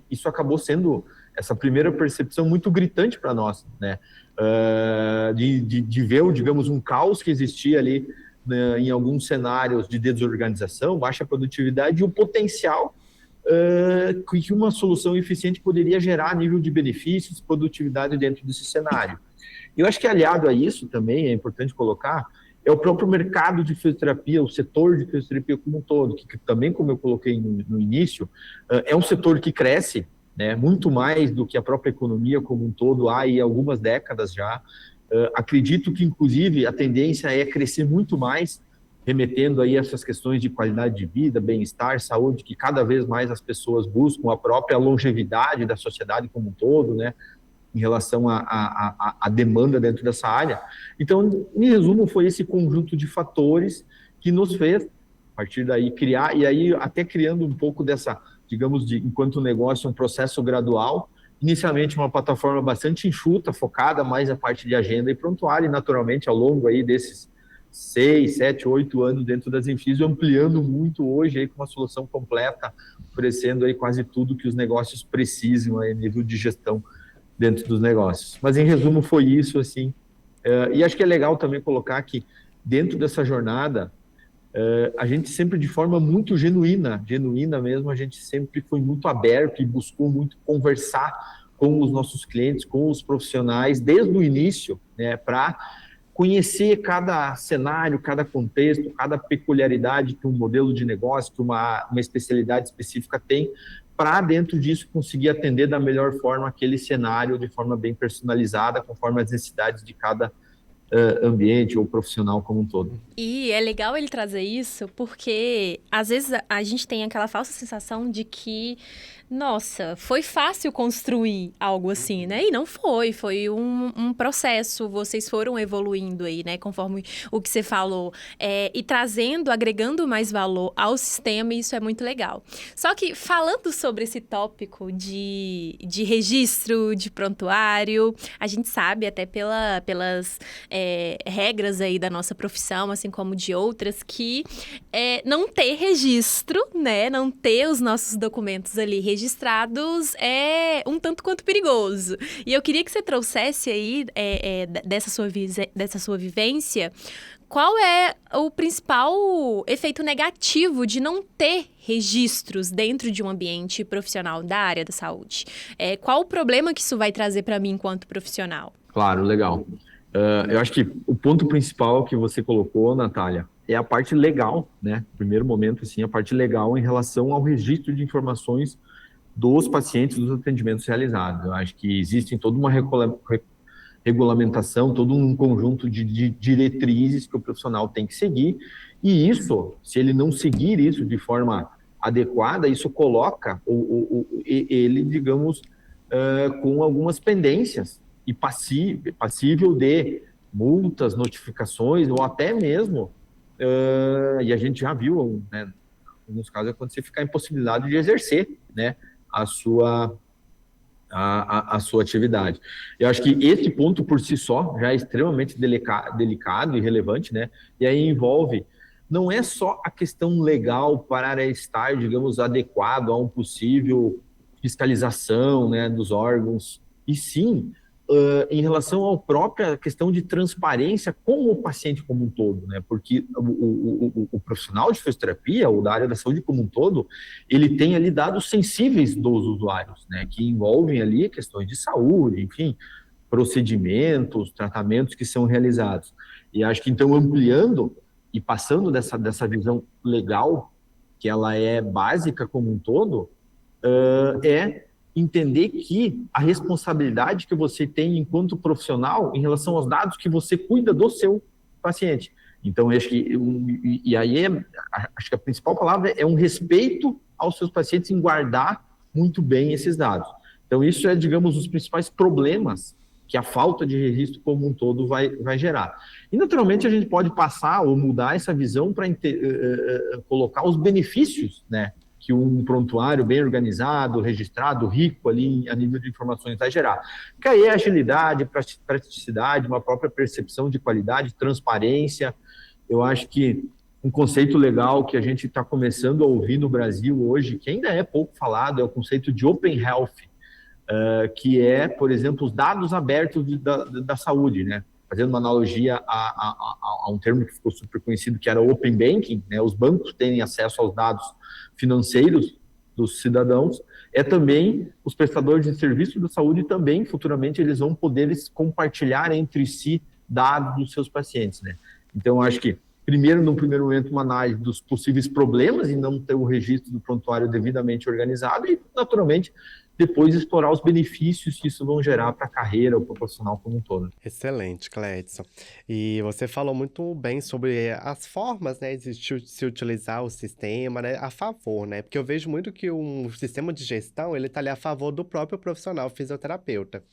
isso acabou sendo essa primeira percepção muito gritante para nós, né? De ver, digamos, um caos que existia ali, né, em alguns cenários de desorganização, baixa produtividade e o potencial que uma solução eficiente poderia gerar a nível de benefícios, produtividade dentro desse cenário. Eu acho que aliado a isso também, é importante colocar, é o próprio mercado de fisioterapia, o setor de fisioterapia como um todo, que também, como eu coloquei no início, é um setor que cresce, né, muito mais do que a própria economia como um todo, há aí algumas décadas já. Acredito que, inclusive, a tendência é crescer muito mais, remetendo aí essas questões de qualidade de vida, bem-estar, saúde, que cada vez mais as pessoas buscam, a própria longevidade da sociedade como um todo, né, em relação à demanda dentro dessa área. Então, em resumo, foi esse conjunto de fatores que nos fez, a partir daí, criar, e aí até criando um pouco dessa, digamos, enquanto negócio, um processo gradual, inicialmente uma plataforma bastante enxuta, focada mais na parte de agenda e prontuário, e naturalmente ao longo aí desses 6, 7, 8 anos dentro das Zenfisio, ampliando muito hoje aí com uma solução completa, oferecendo aí quase tudo que os negócios precisam aí, a nível de gestão dentro dos negócios. Mas em resumo foi isso, assim. E acho que é legal também colocar que dentro dessa jornada, a gente sempre de forma muito genuína mesmo, a gente sempre foi muito aberto e buscou muito conversar com os nossos clientes, com os profissionais, desde o início, né, para conhecer cada cenário, cada contexto, cada peculiaridade que um modelo de negócio, que uma especialidade específica tem, para dentro disso conseguir atender da melhor forma aquele cenário de forma bem personalizada, conforme as necessidades de cada ambiente ou profissional como um todo. E é legal ele trazer isso porque, às vezes, a gente tem aquela falsa sensação de que, nossa, foi fácil construir algo assim, né? E não foi, foi um processo, vocês foram evoluindo aí, né? Conforme o que você falou, e trazendo, agregando mais valor ao sistema, e isso é muito legal. Só que, falando sobre esse tópico de registro, de prontuário, a gente sabe até pelas regras aí da nossa profissão, assim como de outras, que não ter registro, né, não ter os nossos documentos ali registrados é um tanto quanto perigoso. E eu queria que você trouxesse aí, dessa sua vivência, qual é o principal efeito negativo de não ter registros dentro de um ambiente profissional da área da saúde? Qual o problema que isso vai trazer para mim enquanto profissional? Claro, legal. Eu acho que o ponto principal que você colocou, Natália, é a parte legal, né? Primeiro momento, assim, a parte legal em relação ao registro de informações dos pacientes, dos atendimentos realizados. Eu acho que existe toda uma regulamentação, todo um conjunto de diretrizes que o profissional tem que seguir, e isso, se ele não seguir isso de forma adequada, isso coloca ele, digamos, com algumas pendências, e passível de multas, notificações, ou até mesmo, e a gente já viu, né, em alguns casos, acontecer ficar impossibilidade de exercer, né, a sua atividade. Eu acho que esse ponto por si só já é extremamente delicado e relevante, né, e aí envolve, não é só a questão legal para estar, digamos, adequado a um possível fiscalização, né, dos órgãos, e sim em relação à própria questão de transparência com o paciente como um todo, né? Porque o profissional de fisioterapia ou da área da saúde como um todo, ele tem ali dados sensíveis dos usuários, né? Que envolvem ali questões de saúde, enfim, procedimentos, tratamentos que são realizados. E acho que então ampliando e passando dessa visão legal, que ela é básica como um todo, entender que a responsabilidade que você tem enquanto profissional em relação aos dados que você cuida do seu paciente. Então, acho que, acho que a principal palavra é um respeito aos seus pacientes em guardar muito bem esses dados. Então, isso é, digamos, os principais problemas que a falta de registro como um todo vai gerar. E, naturalmente, a gente pode passar ou mudar essa visão para colocar os benefícios, né, que um prontuário bem organizado, registrado, rico ali a nível de informações vai gerar. Que aí é agilidade, praticidade, uma própria percepção de qualidade, transparência. Eu acho que um conceito legal que a gente está começando a ouvir no Brasil hoje, que ainda é pouco falado, é o conceito de Open Health, que é, por exemplo, os dados abertos da saúde, né? Fazendo uma analogia a um termo que ficou super conhecido, que era Open Banking, né? Os bancos terem acesso aos dados financeiros dos cidadãos, também os prestadores de serviços da saúde também, futuramente, eles vão poder compartilhar entre si dados dos seus pacientes, né? Então, acho que, no primeiro momento, uma análise dos possíveis problemas em não ter o registro do prontuário devidamente organizado e, naturalmente, depois explorar os benefícios que isso vão gerar para a carreira ou para o profissional como um todo. Excelente, Cledson. E você falou muito bem sobre as formas, né, de se utilizar o sistema, né, a favor, né? Porque eu vejo muito que um sistema de gestão, ele tá ali a favor do próprio profissional fisioterapeuta.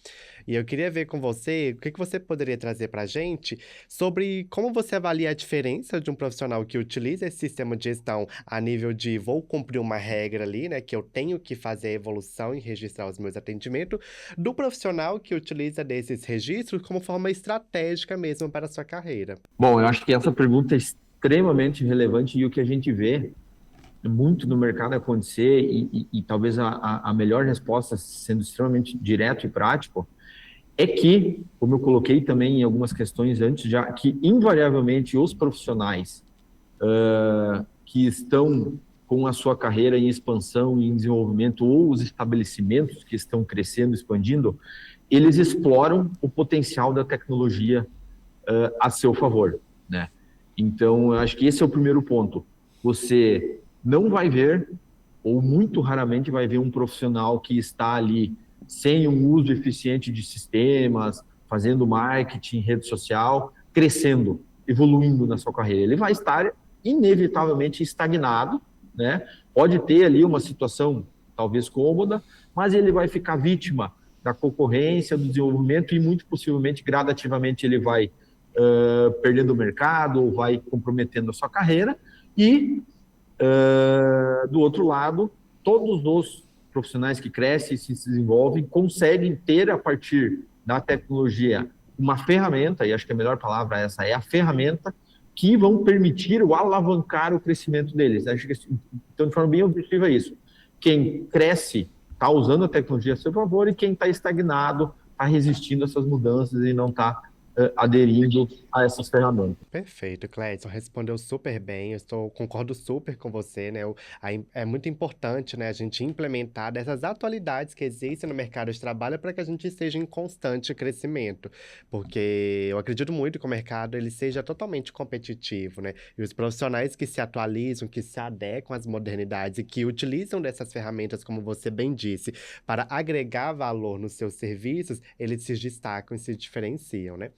E eu queria ver com você, o que você poderia trazer para a gente sobre como você avalia a diferença de um profissional que utiliza esse sistema de gestão a nível de vou cumprir uma regra ali, né, que eu tenho que fazer a evolução em registrar os meus atendimentos, do profissional que utiliza desses registros como forma estratégica mesmo para a sua carreira? Bom, eu acho que essa pergunta é extremamente relevante e o que a gente vê muito no mercado acontecer e talvez a melhor resposta, sendo extremamente direto e prático, é que, como eu coloquei também em algumas questões antes, já que invariavelmente os profissionais que estão com a sua carreira em expansão e em desenvolvimento, ou os estabelecimentos que estão crescendo, expandindo, eles exploram o potencial da tecnologia a seu favor, né? Então, eu acho que esse é o primeiro ponto. Você não vai ver, ou muito raramente vai ver um profissional que está ali sem um uso eficiente de sistemas, fazendo marketing, rede social, crescendo, evoluindo na sua carreira. Ele vai estar inevitavelmente estagnado, né? Pode ter ali uma situação talvez cômoda, mas ele vai ficar vítima da concorrência, do desenvolvimento e muito possivelmente, gradativamente, ele vai perdendo o mercado ou vai comprometendo a sua carreira. E, do outro lado, todos os profissionais que crescem e se desenvolvem conseguem ter, a partir da tecnologia, uma ferramenta, e acho que a melhor palavra essa é a ferramenta, que vão permitir ou alavancar o crescimento deles. Acho que, então, de forma bem objetiva, é isso. Quem cresce está usando a tecnologia a seu favor e quem está estagnado está resistindo a essas mudanças e não está aderindo a essas ferramentas. Perfeito, Clédson, respondeu super bem, concordo super com você, né? É muito importante, né, a gente implementar dessas atualidades que existem no mercado de trabalho para que a gente esteja em constante crescimento, porque eu acredito muito que o mercado ele seja totalmente competitivo, né? E os profissionais que se atualizam, que se adequam às modernidades e que utilizam dessas ferramentas, como você bem disse, para agregar valor nos seus serviços, eles se destacam e se diferenciam, né?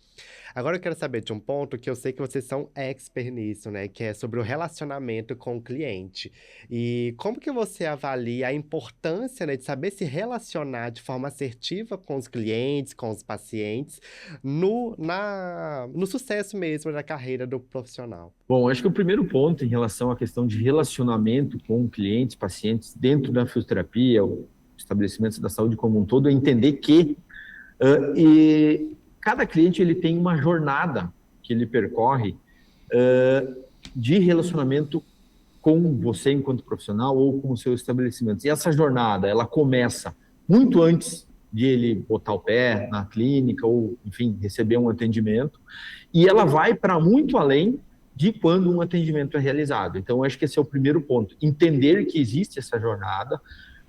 Agora eu quero saber de um ponto que eu sei que vocês são expert nisso, né? Que é sobre o relacionamento com o cliente. E como que você avalia a importância, né, de saber se relacionar de forma assertiva com os clientes, com os pacientes, no sucesso mesmo da carreira do profissional? Bom, acho que o primeiro ponto em relação à questão de relacionamento com clientes, pacientes, dentro da fisioterapia, ou estabelecimentos da saúde como um todo, é entender que cada cliente ele tem uma jornada que ele percorre de relacionamento com você enquanto profissional ou com o seu estabelecimento. E essa jornada, ela começa muito antes de ele botar o pé na clínica ou, enfim, receber um atendimento, e ela vai para muito além de quando um atendimento é realizado. Então, acho que esse é o primeiro ponto. Entender que existe essa jornada,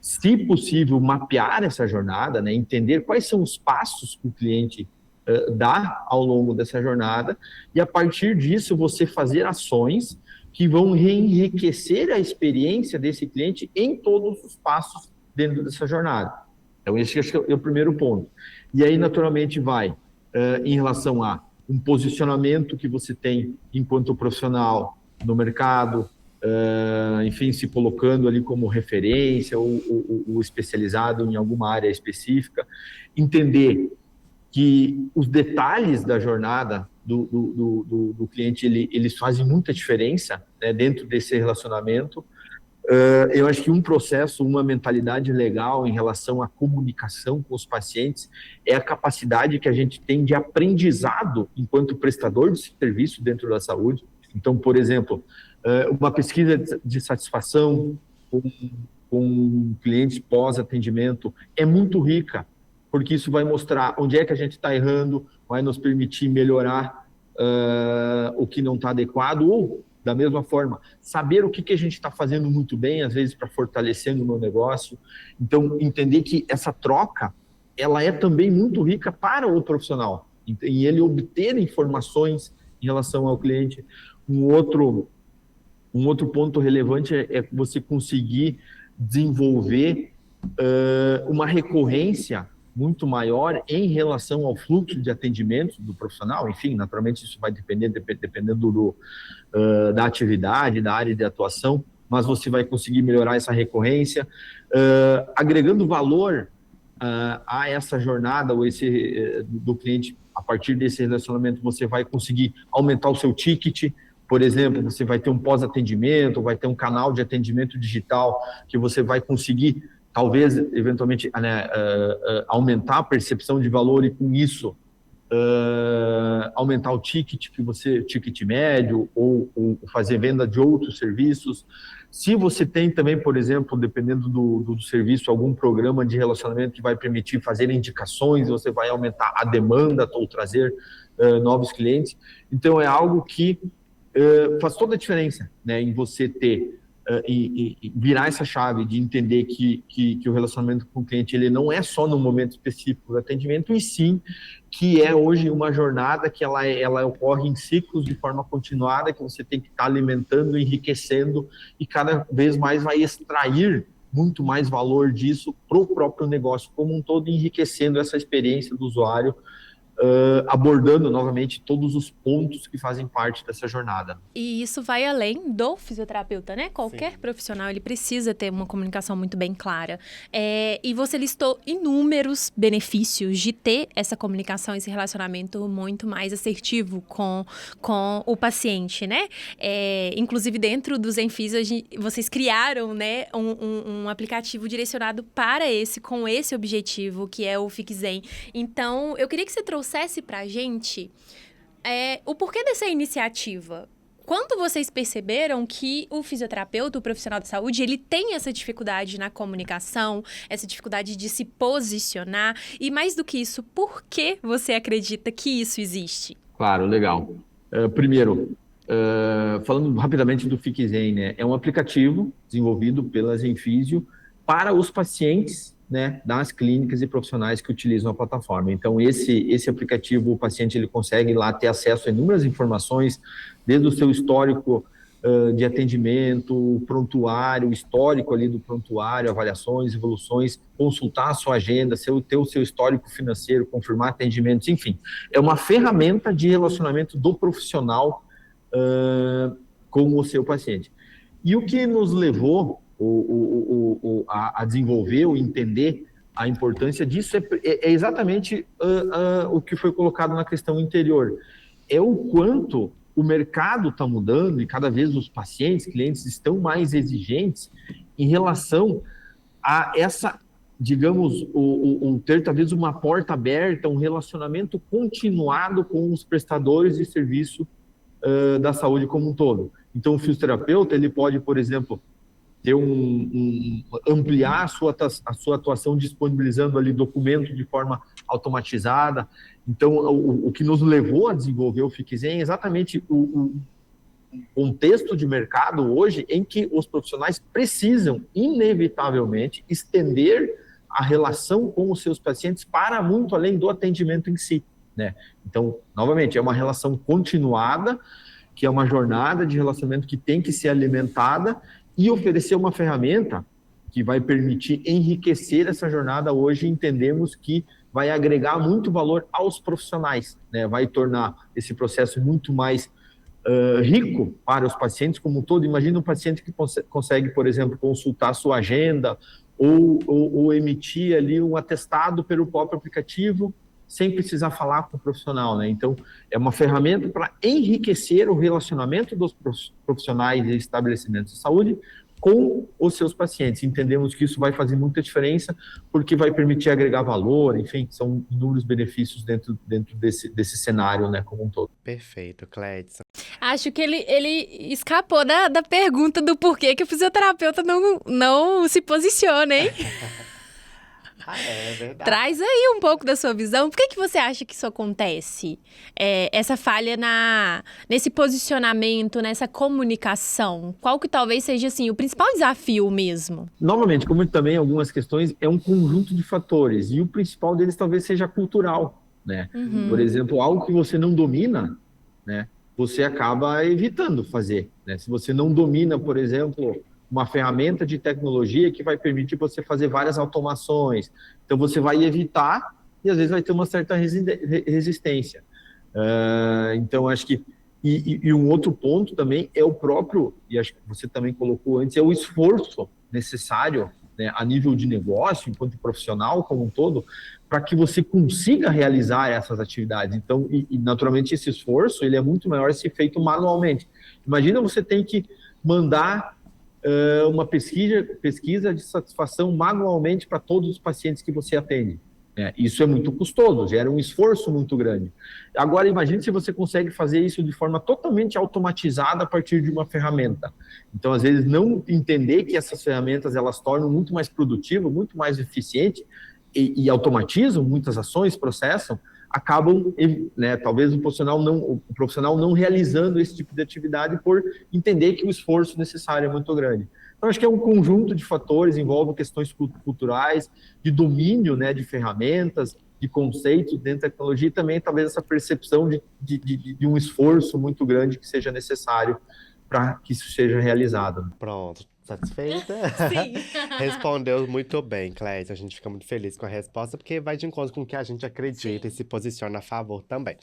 se possível, mapear essa jornada, né? Entender quais são os passos que o cliente dá ao longo dessa jornada, e a partir disso você fazer ações que vão enriquecer a experiência desse cliente em todos os passos dentro dessa jornada. Então esse acho que é o primeiro ponto. E aí naturalmente vai em relação a um posicionamento que você tem enquanto profissional no mercado, enfim, se colocando ali como referência ou especializado em alguma área específica, entender que os detalhes da jornada do cliente, eles fazem muita diferença, né, dentro desse relacionamento. Eu acho que um processo, uma mentalidade legal em relação à comunicação com os pacientes é a capacidade que a gente tem de aprendizado enquanto prestador de serviço dentro da saúde. Então, por exemplo, uma pesquisa de satisfação com clientes pós-atendimento é muito rica, porque isso vai mostrar onde é que a gente está errando, vai nos permitir melhorar o que não está adequado, ou, da mesma forma, saber o que a gente está fazendo muito bem, às vezes, para fortalecer o meu negócio. Então, entender que essa troca, ela é também muito rica para o profissional, e ele obter informações em relação ao cliente. Um outro ponto relevante é você conseguir desenvolver uma recorrência muito maior em relação ao fluxo de atendimento do profissional. Enfim, naturalmente isso vai dependendo da atividade, da área de atuação, mas você vai conseguir melhorar essa recorrência, agregando valor a essa jornada ou do cliente. A partir desse relacionamento você vai conseguir aumentar o seu ticket. Por exemplo, você vai ter um pós-atendimento, vai ter um canal de atendimento digital que você vai conseguir talvez, eventualmente, né, aumentar a percepção de valor e, com isso, aumentar o ticket médio, ou fazer venda de outros serviços. Se você tem também, por exemplo, dependendo do serviço, algum programa de relacionamento que vai permitir fazer indicações, você vai aumentar a demanda ou trazer novos clientes. Então, é algo que faz toda a diferença, né, em você ter e virar essa chave de entender que o relacionamento com o cliente ele não é só no momento específico do atendimento, e sim que é hoje uma jornada que ela ocorre em ciclos de forma continuada, que você tem que estar alimentando, enriquecendo, e cada vez mais vai extrair muito mais valor disso para o próprio negócio como um todo, enriquecendo essa experiência do usuário, abordando novamente todos os pontos que fazem parte dessa jornada. E isso vai além do fisioterapeuta, né? Qualquer profissional, ele precisa ter uma comunicação muito bem clara. E você listou inúmeros benefícios de ter essa comunicação, esse relacionamento muito mais assertivo com o paciente, né? Inclusive, dentro do Zenfisio, vocês criaram, né, um aplicativo direcionado para com esse objetivo, que é o FixZen. Então, eu queria que você trouxesse pra gente o porquê dessa iniciativa. Quando vocês perceberam que o fisioterapeuta, o profissional de saúde, ele tem essa dificuldade na comunicação, essa dificuldade de se posicionar, e mais do que isso, por que você acredita que isso existe? Claro, legal. Primeiro, falando rapidamente do FixZen, né, é um aplicativo desenvolvido pela Zenfisio para os pacientes, né, das clínicas e profissionais que utilizam a plataforma. Então, esse aplicativo, o paciente ele consegue lá ter acesso a inúmeras informações, desde o seu histórico de atendimento, prontuário, histórico ali do prontuário, avaliações, evoluções, consultar a sua agenda, ter o seu histórico financeiro, confirmar atendimentos, enfim. É uma ferramenta de relacionamento do profissional com o seu paciente. E o que nos levou a desenvolver ou entender a importância disso é exatamente o que foi colocado na questão anterior. É o quanto o mercado está mudando e cada vez os pacientes, clientes estão mais exigentes em relação a essa, digamos, ter talvez uma porta aberta, um relacionamento continuado com os prestadores de serviço da saúde como um todo. Então, o fisioterapeuta, ele pode, por exemplo, ter ampliar a sua atuação disponibilizando ali documentos de forma automatizada. Então, o que nos levou a desenvolver o FixZen é exatamente o contexto de mercado hoje em que os profissionais precisam, inevitavelmente, estender a relação com os seus pacientes para muito além do atendimento em si, né? Então, novamente, é uma relação continuada, que é uma jornada de relacionamento que tem que ser alimentada, e oferecer uma ferramenta que vai permitir enriquecer essa jornada. Hoje entendemos que vai agregar muito valor aos profissionais, né? Vai tornar esse processo muito mais rico para os pacientes como um todo. Imagina um paciente que consegue, por exemplo, consultar sua agenda ou emitir ali um atestado pelo próprio aplicativo sem precisar falar com o profissional, né? Então, é uma ferramenta para enriquecer o relacionamento dos profissionais e estabelecimentos de saúde com os seus pacientes. Entendemos que isso vai fazer muita diferença, porque vai permitir agregar valor, enfim, são inúmeros benefícios dentro desse cenário, né, como um todo. Perfeito, Cledson. Acho que ele escapou da pergunta do porquê que o fisioterapeuta não se posiciona, hein? É verdade. Traz aí um pouco da sua visão. Por que você acha que isso acontece? Essa falha nesse posicionamento, nessa comunicação? Qual que talvez seja, assim, o principal desafio mesmo? Novamente, como também algumas questões, é um conjunto de fatores. E o principal deles talvez seja cultural, né? Uhum. Por exemplo, algo que você não domina, né? Você acaba evitando fazer, né? Se você não domina, por exemplo, uma ferramenta de tecnologia que vai permitir você fazer várias automações. Então, você vai evitar e, às vezes, vai ter uma certa resistência. Então, acho que... E um outro ponto também é o próprio, e acho que você também colocou antes, é o esforço necessário, né, a nível de negócio, enquanto profissional como um todo, para que você consiga realizar essas atividades. Então, naturalmente, esse esforço ele é muito maior se feito manualmente. Imagina você tem que mandar uma pesquisa de satisfação manualmente para todos os pacientes que você atende. Isso é muito custoso, gera um esforço muito grande. Agora, imagine se você consegue fazer isso de forma totalmente automatizada a partir de uma ferramenta. Então, às vezes, não entender que essas ferramentas elas tornam muito mais produtivo, muito mais eficiente e automatizam muitas ações, processam, acabam, né, talvez o profissional não realizando esse tipo de atividade por entender que o esforço necessário é muito grande. Então, acho que é um conjunto de fatores, envolve questões culturais, de domínio, né, de ferramentas, de conceitos dentro da tecnologia e também talvez essa percepção de um esforço muito grande que seja necessário para que isso seja realizado. Pronto, satisfeita? Sim. Respondeu muito bem, Cléia. A gente fica muito feliz com a resposta, porque vai de encontro com o que a gente acredita e se posiciona a favor também.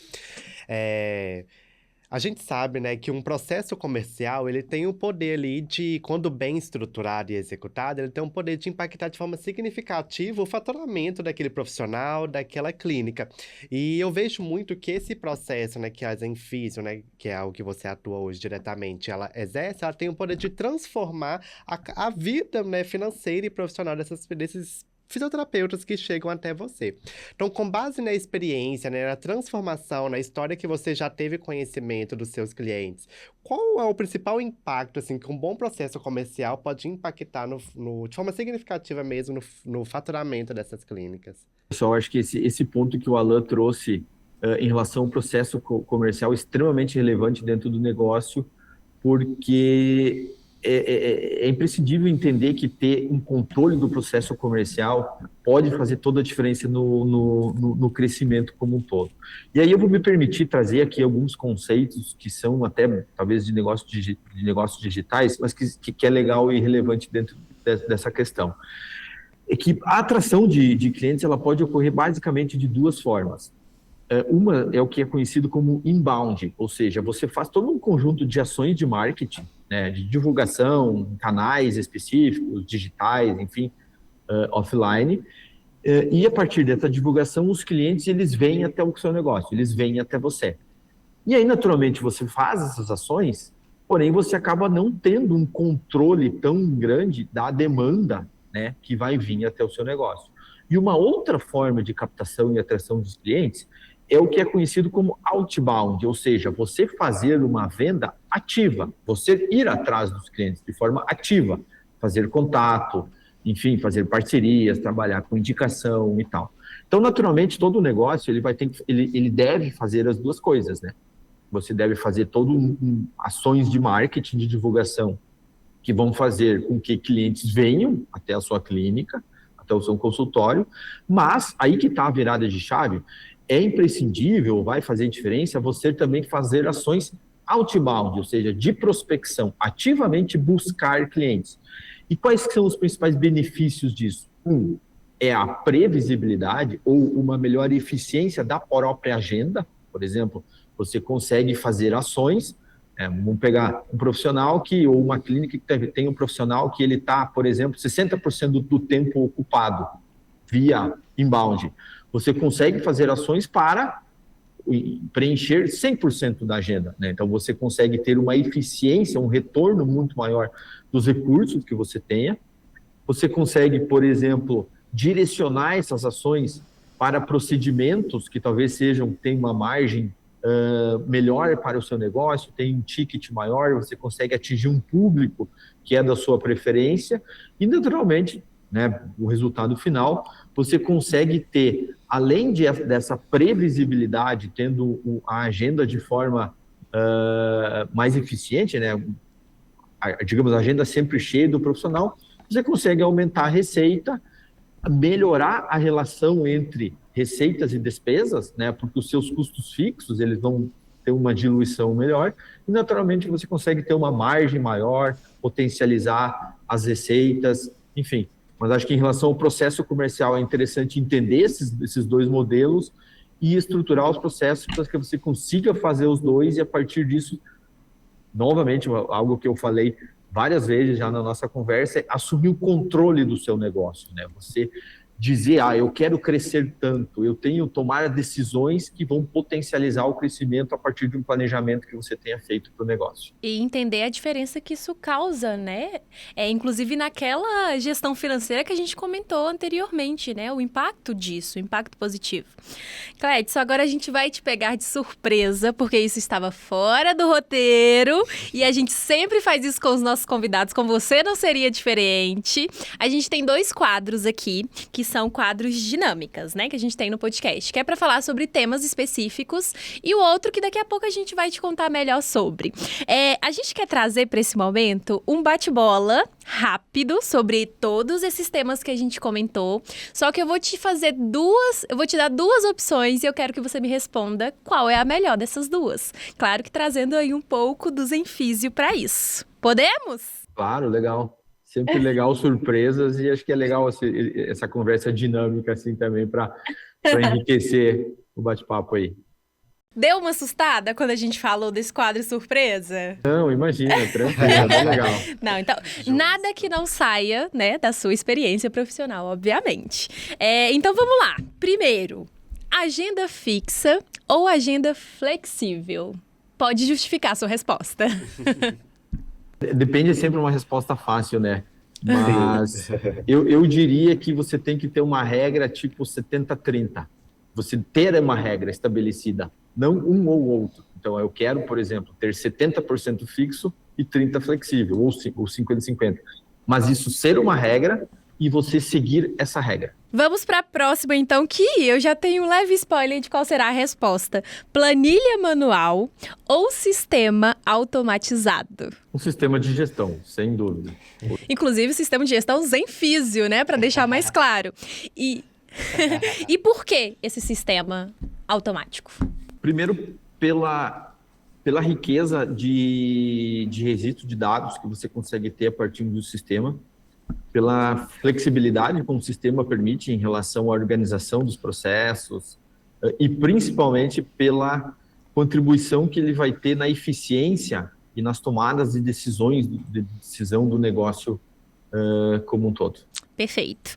A gente sabe, né, que um processo comercial, ele tem o poder ali de, quando bem estruturado e executado, ele tem o poder de impactar de forma significativa o faturamento daquele profissional, daquela clínica. E eu vejo muito que esse processo, né, que a Zenfisio, né, que é algo que você atua hoje diretamente, ela exerce, ela tem o poder de transformar a vida, né, financeira e profissional desses fisioterapeutas que chegam até você. Então, com base na experiência, né, na transformação, na história que você já teve conhecimento dos seus clientes, qual é o principal impacto, assim, que um bom processo comercial pode impactar de forma significativa mesmo no faturamento dessas clínicas? Pessoal, acho que esse ponto que o Alan trouxe em relação ao processo comercial é extremamente relevante dentro do negócio, porque é imprescindível entender que ter um controle do processo comercial pode fazer toda a diferença no crescimento como um todo. E aí eu vou me permitir trazer aqui alguns conceitos que são até, talvez, de negócios digitais, mas que é legal e relevante dentro dessa questão. É que a atração de clientes ela pode ocorrer basicamente de duas formas. Uma é o que é conhecido como inbound, ou seja, você faz todo um conjunto de ações de marketing, né, de divulgação, canais específicos, digitais, enfim, offline, e a partir dessa divulgação, os clientes eles vêm até o seu negócio, eles vêm até você. E aí, naturalmente, você faz essas ações, porém você acaba não tendo um controle tão grande da demanda, né, que vai vir até o seu negócio. E uma outra forma de captação e atração dos clientes é o que é conhecido como outbound, ou seja, você fazer uma venda ativa, você ir atrás dos clientes de forma ativa, fazer contato, enfim, fazer parcerias, trabalhar com indicação e tal. Então, naturalmente, todo negócio ele deve fazer as duas coisas, né? Você deve fazer ações de marketing, de divulgação, que vão fazer com que clientes venham até a sua clínica, até o seu consultório, mas aí que está a virada de chave, é imprescindível, vai fazer diferença, você também fazer ações outbound, ou seja, de prospecção, ativamente buscar clientes. E quais são os principais benefícios disso? É a previsibilidade ou uma melhor eficiência da própria agenda. Por exemplo, você consegue fazer ações, vamos pegar um profissional ou uma clínica que tem um profissional que ele está, por exemplo, 60% do tempo ocupado via inbound. Você consegue fazer ações para preencher 100% da agenda, né? Então, você consegue ter uma eficiência, um retorno muito maior dos recursos que você tenha. Você consegue, por exemplo, direcionar essas ações para procedimentos que talvez tenham uma margem melhor para o seu negócio, tem um ticket maior, você consegue atingir um público que é da sua preferência e, naturalmente, né, o resultado final, você consegue ter, além dessa previsibilidade, tendo a agenda de forma mais eficiente, né, digamos, a agenda sempre cheia do profissional, você consegue aumentar a receita, melhorar a relação entre receitas e despesas, né, porque os seus custos fixos, eles vão ter uma diluição melhor, e naturalmente você consegue ter uma margem maior, potencializar as receitas, enfim. Mas acho que em relação ao processo comercial é interessante entender esses dois modelos e estruturar os processos para que você consiga fazer os dois e a partir disso, novamente, algo que eu falei várias vezes já na nossa conversa, é assumir o controle do seu negócio, né? Você dizer, eu quero crescer tanto, eu tenho que tomar decisões que vão potencializar o crescimento a partir de um planejamento que você tenha feito para o negócio. E entender a diferença que isso causa, né? Inclusive naquela gestão financeira que a gente comentou anteriormente, né? O impacto disso, o impacto positivo. Clédson, agora a gente vai te pegar de surpresa, porque isso estava fora do roteiro e a gente sempre faz isso com os nossos convidados, com você não seria diferente. A gente tem 2 quadros aqui, que são quadros dinâmicas, né? Que a gente tem no podcast, que é para falar sobre temas específicos e o outro que daqui a pouco a gente vai te contar melhor sobre. A gente quer trazer para esse momento um bate-bola rápido sobre todos esses temas que a gente comentou, só que eu vou te dar 2 opções e eu quero que você me responda qual é a melhor dessas 2. Claro que trazendo aí um pouco do Zenfisio para isso. Podemos? Claro, legal. Sempre legal surpresas e acho que é legal essa conversa dinâmica assim também para enriquecer o bate-papo aí. Deu uma assustada quando a gente falou desse quadro surpresa? Não, imagina, tranquilo, é legal. Não, então, nada que não saia, né, da sua experiência profissional, obviamente. Então, vamos lá. Primeiro, agenda fixa ou agenda flexível? Pode justificar a sua resposta. Depende sempre de uma resposta fácil, né? Mas eu diria que você tem que ter uma regra tipo 70-30. Você ter uma regra estabelecida, não um ou outro. Então, eu quero, por exemplo, ter 70% fixo e 30% flexível, ou 50-50. Mas isso ser uma regra e você seguir essa regra. Vamos para a próxima, então, que eu já tenho um leve spoiler de qual será a resposta. Planilha manual ou sistema automatizado? Um sistema de gestão, sem dúvida. Inclusive, o sistema de gestão Zenfisio, né? Para deixar mais claro. E por que esse sistema automático? Primeiro, pela riqueza de registro de dados que você consegue ter a partir do sistema, pela flexibilidade que o sistema permite em relação à organização dos processos e principalmente pela contribuição que ele vai ter na eficiência e nas tomadas de decisão do negócio como um todo. Perfeito.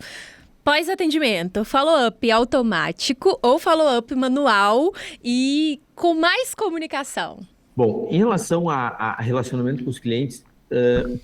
Pós-atendimento, follow-up automático ou follow-up manual e com mais comunicação? Bom, em relação a relacionamento com os clientes,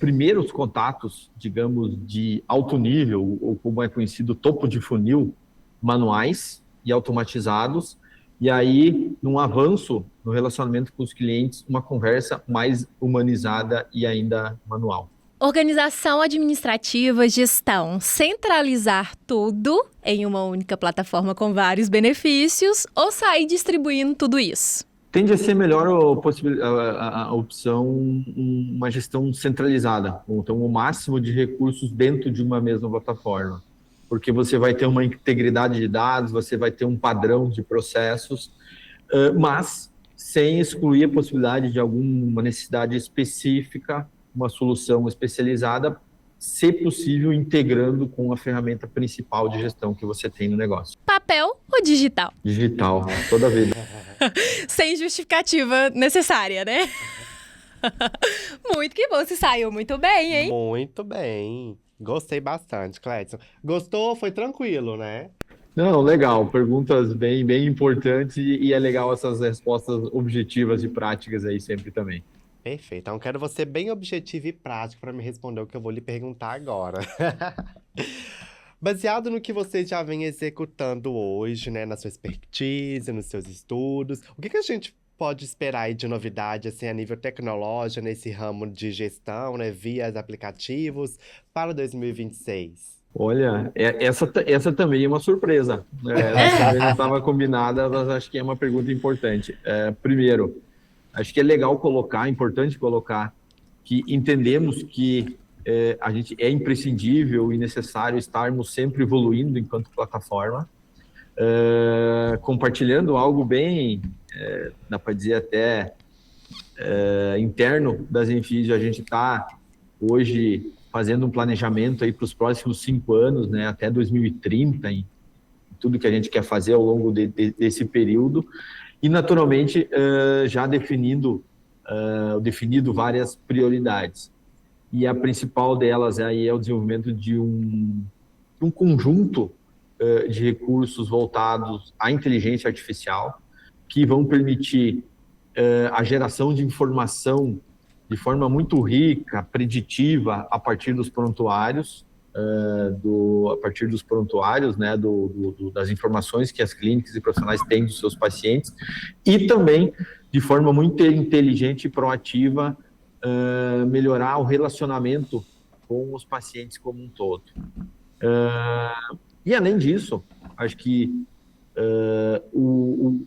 primeiro os contatos, digamos, de alto nível, ou como é conhecido, topo de funil, manuais e automatizados, e aí, num avanço no relacionamento com os clientes, uma conversa mais humanizada e ainda manual. Organização administrativa, gestão, centralizar tudo em uma única plataforma com vários benefícios ou sair distribuindo tudo isso? Tende a ser melhor a opção, uma gestão centralizada, então o máximo de recursos dentro de uma mesma plataforma, porque você vai ter uma integridade de dados, você vai ter um padrão de processos, mas sem excluir a possibilidade de alguma necessidade específica, uma solução especializada, se possível, integrando com a ferramenta principal de gestão que você tem no negócio. Papel ou digital? Digital, toda a vida. Sem justificativa necessária, né? Muito que bom, você saiu muito bem, hein? Muito bem. Gostei bastante, Clédson. Gostou? Foi tranquilo, né? Não, legal. Perguntas bem importantes e é legal essas respostas objetivas e práticas aí sempre também. Perfeito. Então, quero você bem objetivo e prático para me responder o que eu vou lhe perguntar agora. Baseado no que você já vem executando hoje, né, na sua expertise, nos seus estudos, o que a gente pode esperar aí de novidade, assim, a nível tecnológico, nesse ramo de gestão, né, via aplicativos, para 2026? Olha, essa também é uma surpresa. Essa também não estava combinada, mas acho que é uma pergunta importante. Primeiro, acho que é importante colocar que entendemos que a gente é imprescindível e necessário estarmos sempre evoluindo enquanto plataforma, compartilhando algo bem, dá para dizer até interno da Zenfisio. A gente está hoje fazendo um planejamento aí para os próximos 5 anos, né, até 2030, em tudo que a gente quer fazer ao longo desse período. E, naturalmente, já definido várias prioridades. E a principal delas aí é o desenvolvimento de um conjunto de recursos voltados à inteligência artificial, que vão permitir a geração de informação de forma muito rica, preditiva, a partir dos prontuários, né, das informações que as clínicas e profissionais têm dos seus pacientes, e também, de forma muito inteligente e proativa, melhorar o relacionamento com os pacientes como um todo. E, além disso, acho que o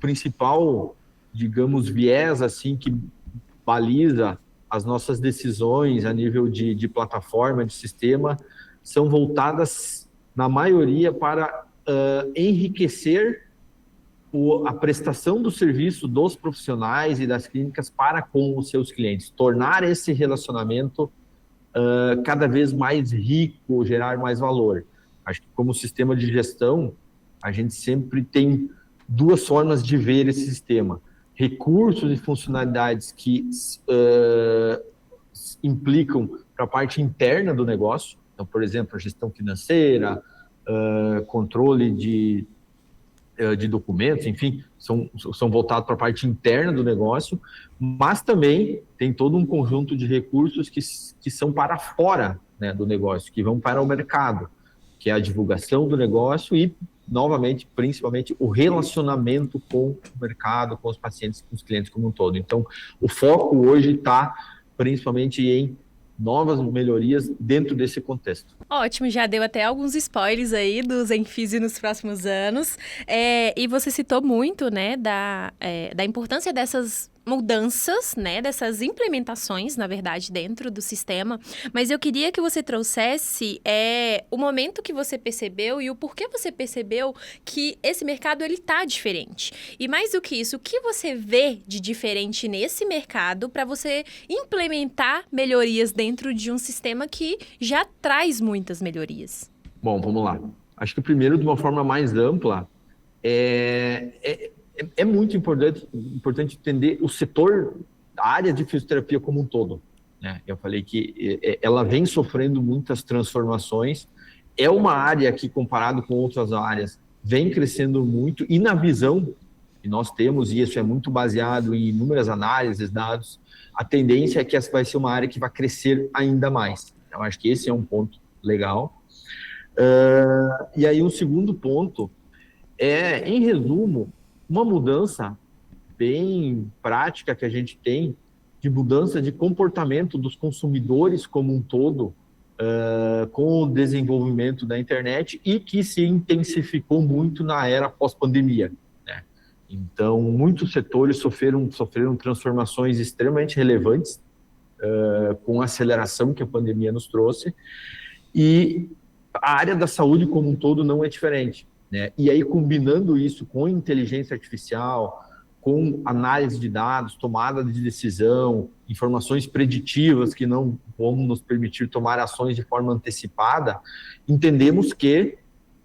principal, digamos, viés assim, que baliza as nossas decisões a nível de plataforma, de sistema, são voltadas, na maioria, para enriquecer a prestação do serviço dos profissionais e das clínicas para com os seus clientes, tornar esse relacionamento cada vez mais rico, gerar mais valor. Acho que, como sistema de gestão, a gente sempre tem duas formas de ver esse sistema: recursos e funcionalidades que implicam para a parte interna do negócio, então, por exemplo, a gestão financeira, controle de documentos, enfim, são voltados para a parte interna do negócio, mas também tem todo um conjunto de recursos que são para fora, né, do negócio, que vão para o mercado, que é a divulgação do negócio e, novamente, principalmente, o relacionamento com o mercado, com os pacientes, com os clientes como um todo. Então, o foco hoje está principalmente em novas melhorias dentro desse contexto. Ótimo, já deu até alguns spoilers aí do Zenfise nos próximos anos. E você citou muito, né, da importância dessas mudanças, né, dessas implementações, na verdade, dentro do sistema. Mas eu queria que você trouxesse o momento que você percebeu e o porquê você percebeu que esse mercado ele tá diferente. E mais do que isso, o que você vê de diferente nesse mercado para você implementar melhorias dentro de um sistema que já traz muitas melhorias? Bom, vamos lá. Acho que primeiro, de uma forma mais ampla, é muito importante entender o setor, a área de fisioterapia como um todo, né? Eu falei que ela vem sofrendo muitas transformações, é uma área que, comparado com outras áreas, vem crescendo muito, e na visão que nós temos, e isso é muito baseado em inúmeras análises, dados, a tendência é que essa vai ser uma área que vai crescer ainda mais. Então, acho que esse é um ponto legal. E aí, um segundo ponto em resumo, uma mudança bem prática que a gente tem de mudança de comportamento dos consumidores como um todo, com o desenvolvimento da internet, e que se intensificou muito na era pós-pandemia, né? Então, muitos setores sofreram transformações extremamente relevantes com a aceleração que a pandemia nos trouxe, e a área da saúde como um todo não é diferente, né? E aí, combinando isso com inteligência artificial, com análise de dados, tomada de decisão, informações preditivas que não vão nos permitir tomar ações de forma antecipada, entendemos que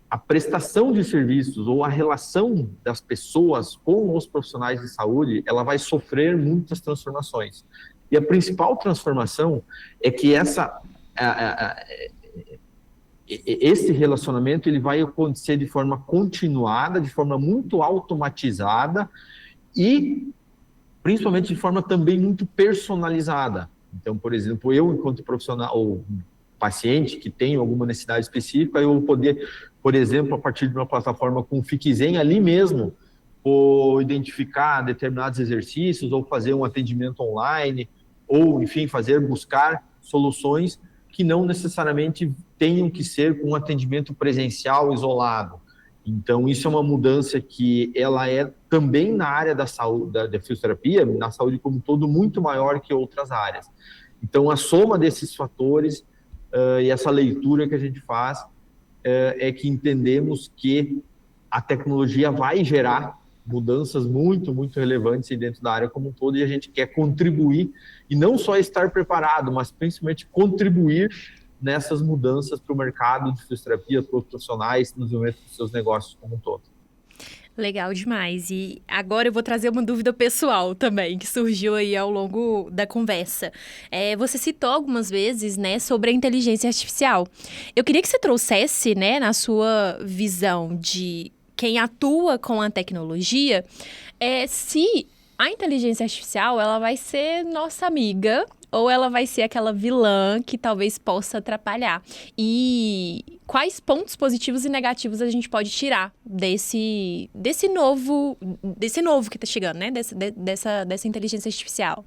a prestação de serviços ou a relação das pessoas com os profissionais de saúde, ela vai sofrer muitas transformações. E a principal transformação é que esse relacionamento ele vai acontecer de forma continuada, de forma muito automatizada e, principalmente, de forma também muito personalizada. Então, por exemplo, eu, enquanto profissional ou paciente que tem alguma necessidade específica, eu vou poder, por exemplo, a partir de uma plataforma com o Fiquezen, ali mesmo, ou identificar determinados exercícios, ou fazer um atendimento online, ou, enfim, buscar soluções que não necessariamente tenham que ser com um atendimento presencial isolado. Então, isso é uma mudança que ela é também na área da saúde, da fisioterapia, na saúde como um todo, muito maior que outras áreas. Então, a soma desses fatores e essa leitura que a gente faz é que entendemos que a tecnologia vai gerar mudanças muito, muito relevantes dentro da área como um todo, e a gente quer contribuir, e não só estar preparado, mas principalmente contribuir nessas mudanças para o mercado de fisioterapia, para os profissionais, no desenvolvimento dos seus negócios como um todo. Legal demais. E agora eu vou trazer uma dúvida pessoal também, que surgiu aí ao longo da conversa. Você citou algumas vezes, né, sobre a inteligência artificial. Eu queria que você trouxesse, né, na sua visão de quem atua com a tecnologia, se a inteligência artificial ela vai ser nossa amiga ou ela vai ser aquela vilã que talvez possa atrapalhar. E quais pontos positivos e negativos a gente pode tirar desse novo que está chegando, né? Dessa inteligência artificial?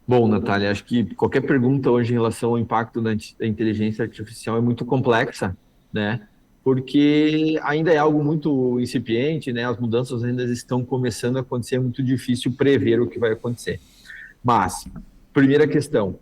Bom, Natália, acho que qualquer pergunta hoje em relação ao impacto da inteligência artificial é muito complexa, né? Porque ainda é algo muito incipiente, né? As mudanças ainda estão começando a acontecer, é muito difícil prever o que vai acontecer. Mas, primeira questão,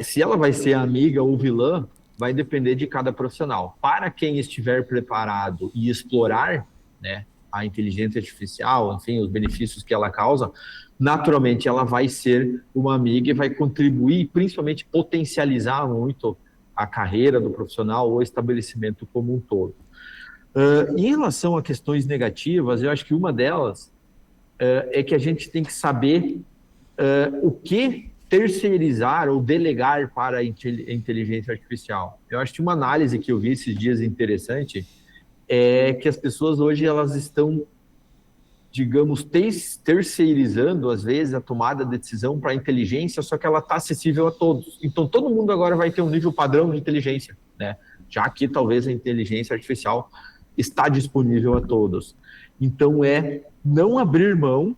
se ela vai ser amiga ou vilã, vai depender de cada profissional. Para quem estiver preparado e explorar, né, a inteligência artificial, enfim, os benefícios que ela causa, naturalmente ela vai ser uma amiga e vai contribuir, principalmente potencializar muito a carreira do profissional ou estabelecimento como um todo. Em relação a questões negativas, eu acho que uma delas é que a gente tem que saber o que terceirizar ou delegar para a inteligência artificial. Eu acho que uma análise que eu vi esses dias interessante é que as pessoas hoje elas estão, digamos, terceirizando às vezes a tomada de decisão para a inteligência, só que ela está acessível a todos. Então todo mundo agora vai ter um nível padrão de inteligência, né? Já que talvez a inteligência artificial está disponível a todos. Então não abrir mão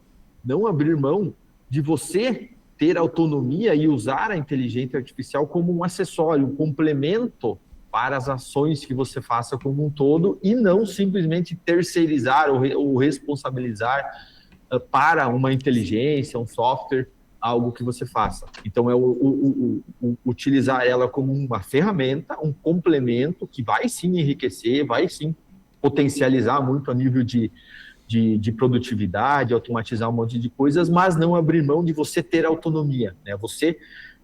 de você ter autonomia e usar a inteligência artificial como um acessório, um complemento para as ações que você faça como um todo e não simplesmente terceirizar ou responsabilizar para uma inteligência, um software, algo que você faça. Então, utilizar ela como uma ferramenta, um complemento que vai sim enriquecer, vai sim potencializar muito a nível de produtividade, automatizar um monte de coisas, mas não abrir mão de você ter autonomia, né? Você,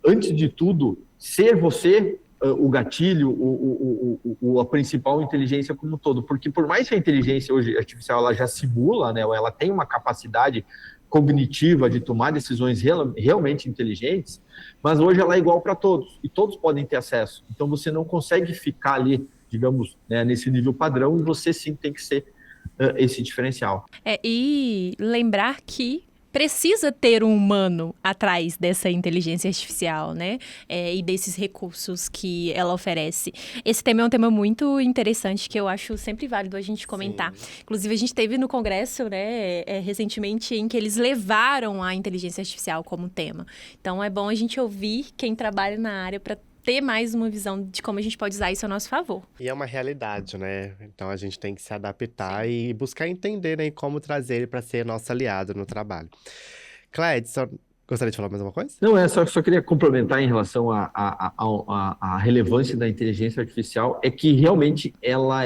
antes de tudo, ser você o gatilho, a principal inteligência como um todo, porque por mais que a inteligência hoje artificial ela já simula, né, ela tem uma capacidade cognitiva de tomar decisões realmente inteligentes, mas hoje ela é igual para todos, e todos podem ter acesso. Então você não consegue ficar ali, digamos, né, nesse nível padrão, e você sim tem que ser esse diferencial. E lembrar que precisa ter um humano atrás dessa inteligência artificial, né? E desses recursos que ela oferece. Esse tema é um tema muito interessante que eu acho sempre válido a gente comentar. Sim. Inclusive, a gente teve no Congresso, né, recentemente, em que eles levaram a inteligência artificial como tema. Então, é bom a gente ouvir quem trabalha na área para ter mais uma visão de como a gente pode usar isso a nosso favor. E é uma realidade, né? Então a gente tem que se adaptar e buscar entender, né, como trazer ele para ser nosso aliado no trabalho. Clédson, gostaria de falar mais uma coisa? Não, só queria complementar em relação à relevância da inteligência artificial, é que realmente ela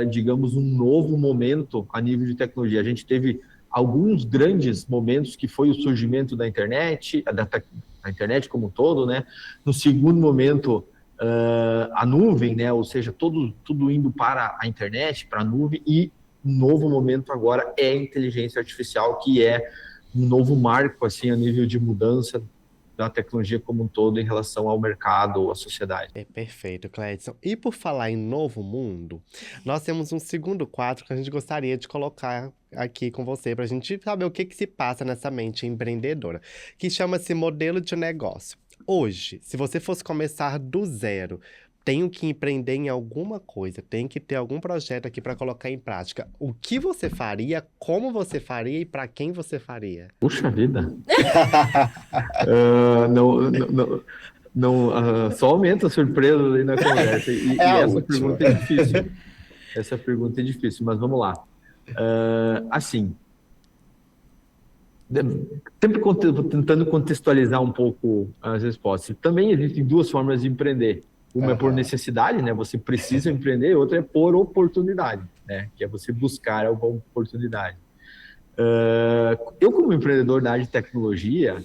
digamos, um novo momento a nível de tecnologia. A gente teve alguns grandes momentos que foi o surgimento da internet, a internet como um todo, né? No segundo momento, a nuvem, né? Ou seja, tudo indo para a internet, para a nuvem, e um novo momento agora é a inteligência artificial, que é um novo marco, assim, a nível de mudança da tecnologia como um todo em relação ao mercado, à sociedade. Perfeito, Clédson. E por falar em novo mundo, nós temos um segundo quadro que a gente gostaria de colocar aqui com você, para a gente saber o que se passa nessa mente empreendedora, que chama-se modelo de negócio. Hoje, se você fosse começar do zero, tenho que empreender em alguma coisa, tem que ter algum projeto aqui para colocar em prática. O que você faria, como você faria e para quem você faria? Puxa vida! Só aumenta a surpresa aí na conversa. E essa pergunta é difícil. Essa pergunta é difícil, mas vamos lá. Assim, sempre tentando contextualizar um pouco as respostas. Também existem duas formas de empreender. Uma é por necessidade, né? Você precisa empreender, outra é por oportunidade, né? Que é você buscar alguma oportunidade. Eu, como empreendedor da área de tecnologia,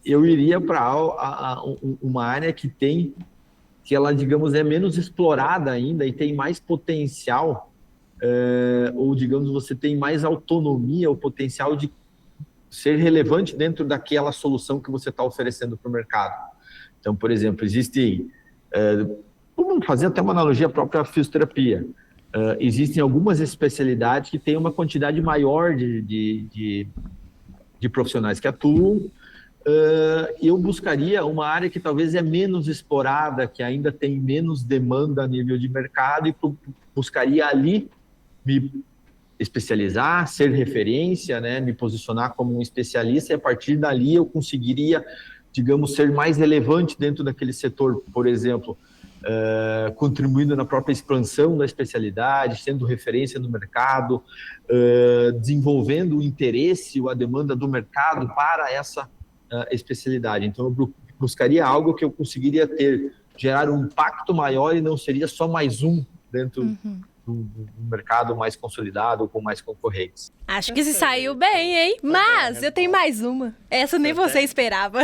eu iria para uma área que tem que ela, digamos, é menos explorada ainda e tem mais potencial, ou, digamos, você tem mais autonomia, o potencial de ser relevante dentro daquela solução que você está oferecendo para o mercado. Então, por exemplo, vamos fazer até uma analogia à própria fisioterapia. Existem algumas especialidades que têm uma quantidade maior de profissionais que atuam. Eu buscaria uma área que talvez é menos explorada, que ainda tem menos demanda a nível de mercado, e buscaria ali me especializar, ser referência, né, me posicionar como um especialista, e a partir dali eu conseguiria, digamos, ser mais relevante dentro daquele setor, por exemplo, contribuindo na própria expansão da especialidade, sendo referência no mercado, desenvolvendo o interesse ou a demanda do mercado para essa especialidade. Então, eu buscaria algo que eu conseguiria gerar um impacto maior e não seria só mais um dentro do mercado mais consolidado, com mais concorrentes. Acho que se saiu bem, hein? Mas eu tenho mais uma. Essa nem você esperava.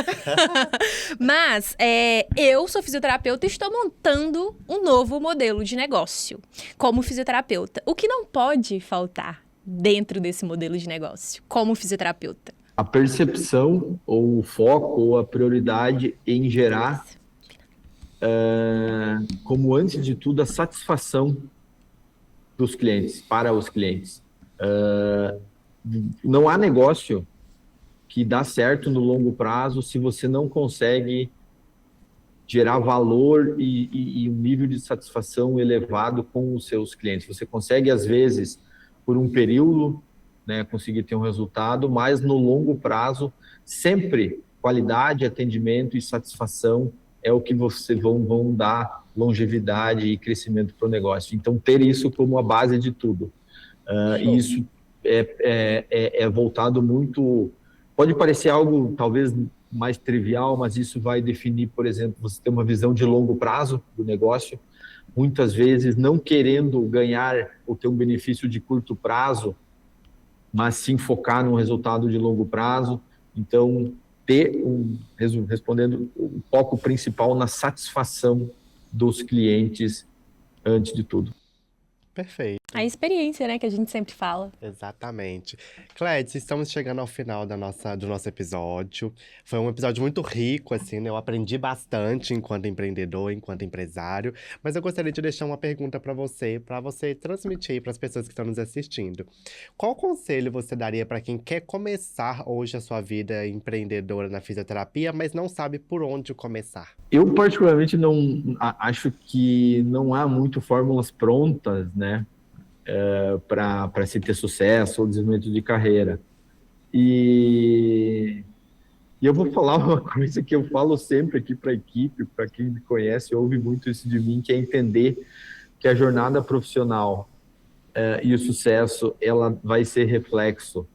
Mas eu sou fisioterapeuta e estou montando um novo modelo de negócio como fisioterapeuta. O que não pode faltar dentro desse modelo de negócio como fisioterapeuta? A percepção, ou o foco, ou a prioridade em gerar, como antes de tudo, a satisfação dos clientes, para os clientes. Não há negócio que dá certo no longo prazo se você não consegue gerar valor e um nível de satisfação elevado com os seus clientes. Você consegue, às vezes, por um período, né, conseguir ter um resultado, mas no longo prazo, sempre qualidade, atendimento e satisfação é o que vão dar longevidade e crescimento para o negócio. Então, ter isso como a base de tudo. E isso é voltado muito... Pode parecer algo, talvez, mais trivial, mas isso vai definir, por exemplo, você ter uma visão de longo prazo do negócio, muitas vezes não querendo ganhar ou ter um benefício de curto prazo, mas sim focar num resultado de longo prazo. Então, respondendo, o foco principal na satisfação dos clientes antes de tudo. Perfeito. A experiência, né, que a gente sempre fala. Exatamente. Clédia, estamos chegando ao final do nosso episódio. Foi um episódio muito rico, assim, né? Eu aprendi bastante enquanto empreendedor, enquanto empresário. Mas eu gostaria de deixar uma pergunta para você transmitir para as pessoas que estão nos assistindo. Qual conselho você daria para quem quer começar hoje a sua vida empreendedora na fisioterapia, mas não sabe por onde começar? Eu, particularmente, acho que não há muito fórmulas prontas, né? Para se ter sucesso ou desenvolvimento de carreira. E eu vou falar uma coisa que eu falo sempre aqui para a equipe, para quem me conhece, ouve muito isso de mim, que é entender que a jornada profissional e o sucesso, ela vai ser reflexo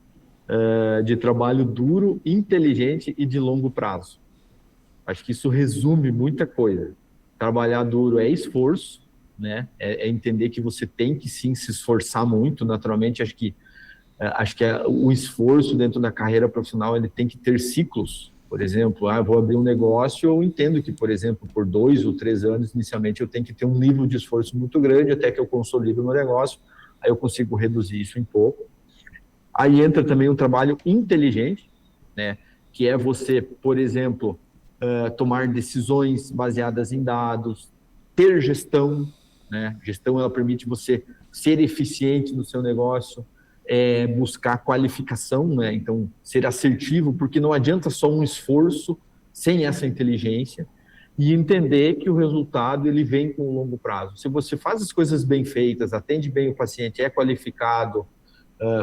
de trabalho duro, inteligente e de longo prazo. Acho que isso resume muita coisa. Trabalhar duro é esforço, né? É entender que você tem que sim se esforçar muito. Naturalmente, acho que o esforço dentro da carreira profissional ele tem que ter ciclos. Por exemplo, eu vou abrir um negócio, eu entendo que, por exemplo, por 2 ou 3 anos, inicialmente, eu tenho que ter um nível de esforço muito grande até que eu consolido o meu negócio, aí eu consigo reduzir isso em pouco. Aí entra também um trabalho inteligente, né? Que é você, por exemplo, tomar decisões baseadas em dados, ter gestão, né? Gestão, ela permite você ser eficiente no seu negócio, buscar qualificação, né? Então, ser assertivo, porque não adianta só um esforço sem essa inteligência, e entender que o resultado ele vem com o longo prazo. Se você faz as coisas bem feitas, atende bem o paciente, é qualificado,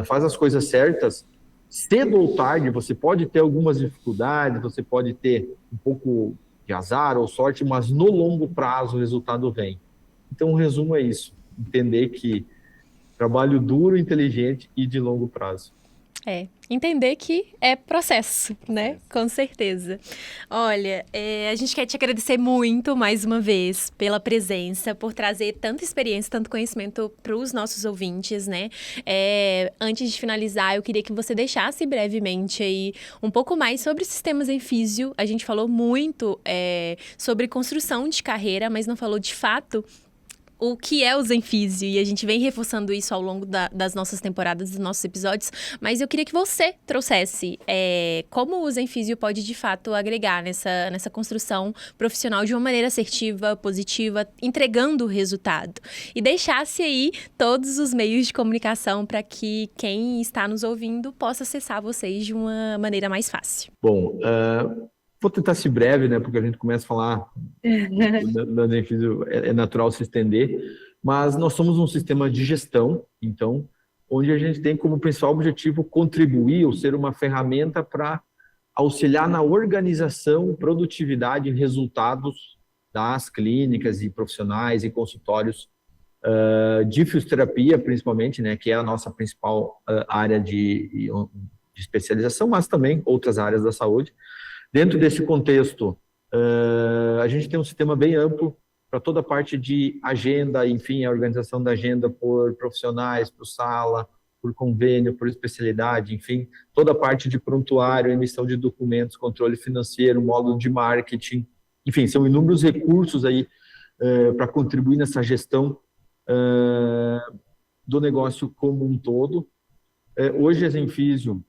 faz as coisas certas, cedo ou tarde você pode ter algumas dificuldades, você pode ter um pouco de azar ou sorte, mas no longo prazo o resultado vem. Então, o resumo é isso, entender que trabalho duro, inteligente e de longo prazo. Entender que é processo, né? Com certeza. Olha, a gente quer te agradecer muito, mais uma vez, pela presença, por trazer tanta experiência, tanto conhecimento para os nossos ouvintes, né? Antes de finalizar, eu queria que você deixasse brevemente aí um pouco mais sobre sistemas em físio. A gente falou muito sobre construção de carreira, mas não falou de fato o que é o Zenfísio, e a gente vem reforçando isso ao longo das nossas temporadas, dos nossos episódios, mas eu queria que você trouxesse como o Zenfísio pode, de fato, agregar nessa construção profissional de uma maneira assertiva, positiva, entregando o resultado. E deixasse aí todos os meios de comunicação para que quem está nos ouvindo possa acessar vocês de uma maneira mais fácil. Bom, vou tentar ser breve, né, porque a gente começa a falar da Zenfísio, é natural se estender, mas nós somos um sistema de gestão, então, onde a gente tem como principal objetivo contribuir ou ser uma ferramenta para auxiliar na organização, produtividade e resultados das clínicas e profissionais e consultórios de fisioterapia, principalmente, né, que é a nossa principal área de especialização, mas também outras áreas da saúde. Dentro desse contexto, a gente tem um sistema bem amplo para toda a parte de agenda, enfim, a organização da agenda por profissionais, por sala, por convênio, por especialidade, enfim, toda a parte de prontuário, emissão de documentos, controle financeiro, módulo de marketing, enfim, são inúmeros recursos aí para contribuir nessa gestão do negócio como um todo. Hoje, a Zenfísio,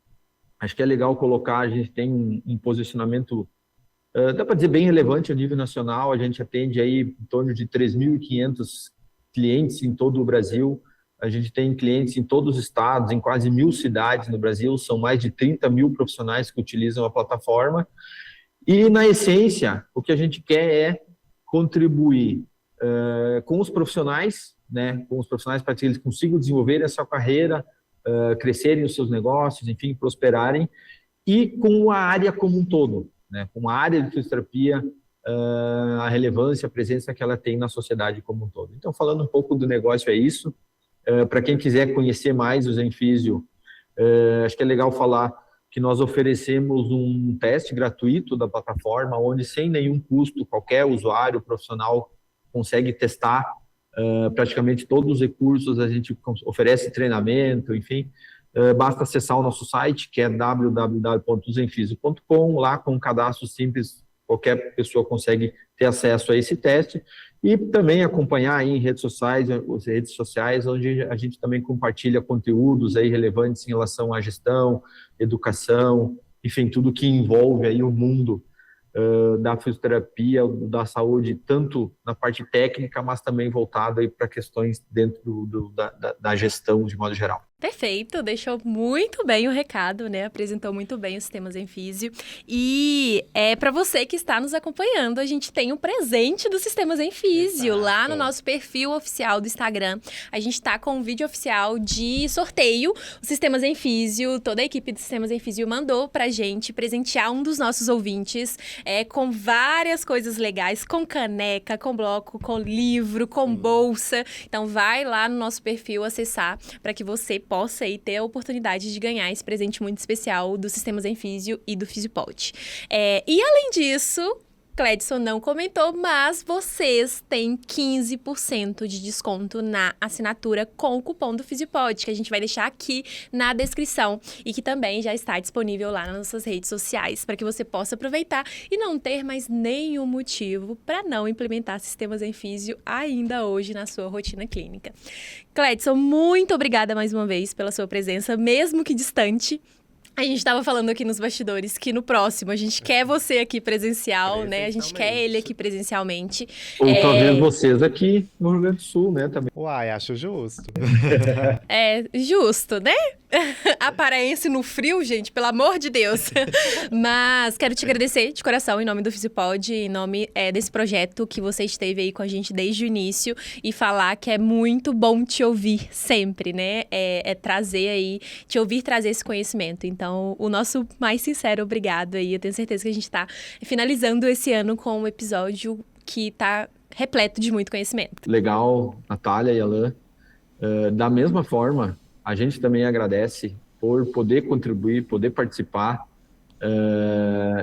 acho que é legal colocar, a gente tem um posicionamento, dá para dizer, bem relevante a nível nacional. A gente atende aí em torno de 3.500 clientes em todo o Brasil. A gente tem clientes em todos os estados, em quase 1.000 cidades no Brasil. São mais de 30 mil profissionais que utilizam a plataforma. E, na essência, o que a gente quer é contribuir com os profissionais, né, com os profissionais para que eles consigam desenvolver essa carreira, crescerem os seus negócios, enfim, prosperarem, e com a área como um todo, né? Com a área de fisioterapia, a relevância, a presença que ela tem na sociedade como um todo. Então, falando um pouco do negócio, é isso. Para quem quiser conhecer mais o Zenfísio, acho que é legal falar que nós oferecemos um teste gratuito da plataforma, onde, sem nenhum custo, qualquer usuário profissional consegue testar praticamente todos os recursos. A gente oferece treinamento, enfim, basta acessar o nosso site, que é www.zenfisio.com. Lá, com um cadastro simples, qualquer pessoa consegue ter acesso a esse teste, e também acompanhar aí em redes sociais, onde a gente também compartilha conteúdos aí relevantes em relação à gestão, educação, enfim, tudo que envolve aí o mundo da fisioterapia, da saúde, tanto na parte técnica, mas também voltado aí para questões dentro da gestão de modo geral. Perfeito, deixou muito bem o recado, né? Apresentou muito bem os sistemas Zenfísio. E para você que está nos acompanhando, a gente tem um presente do Sistemas Zenfísio lá no nosso perfil oficial do Instagram. A gente está com um vídeo oficial de sorteio. O Sistemas Zenfísio, toda a equipe do Sistemas Zenfísio mandou pra gente presentear um dos nossos ouvintes com várias coisas legais, com caneca, com bloco, com livro, com bolsa. Então vai lá no nosso perfil acessar para que você possa aí ter a oportunidade de ganhar esse presente muito especial do Sistemas Zenfísio e do Fisiopod. E além disso, Cledson não comentou, mas vocês têm 15% de desconto na assinatura com o cupom do Fisiopod, que a gente vai deixar aqui na descrição e que também já está disponível lá nas nossas redes sociais, para que você possa aproveitar e não ter mais nenhum motivo para não implementar sistemas Zenfísio ainda hoje na sua rotina clínica. Cledson, muito obrigada mais uma vez pela sua presença, mesmo que distante. A gente estava falando aqui nos bastidores que no próximo a gente quer você aqui presencial, né? A gente quer ele aqui presencialmente. Ou talvez vocês aqui no Rio Grande do Sul, né? Também. Uai, acho justo. Justo, né? A paraense no frio, gente, pelo amor de Deus. Mas quero te agradecer de coração, em nome do Fisiopod, em nome desse projeto que você esteve aí com a gente desde o início, e falar que é muito bom te ouvir sempre, né? Te ouvir trazer esse conhecimento. Então, o nosso mais sincero obrigado aí. Eu tenho certeza que a gente está finalizando esse ano com um episódio que está repleto de muito conhecimento. Legal, Natália e Alan. Da mesma forma, a gente também agradece por poder contribuir, poder participar,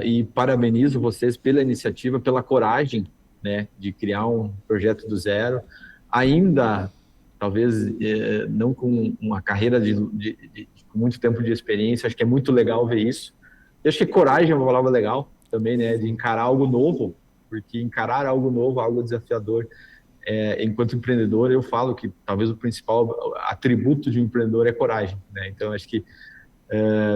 e parabenizo vocês pela iniciativa, pela coragem, né, de criar um projeto do zero, ainda, talvez, não com uma carreira com muito tempo de experiência. Acho que é muito legal ver isso. Eu acho que coragem é uma palavra legal também, né, de encarar algo novo, porque encarar algo novo, algo desafiador, enquanto empreendedor, eu falo que talvez o principal atributo de um empreendedor é coragem, né? Então, acho que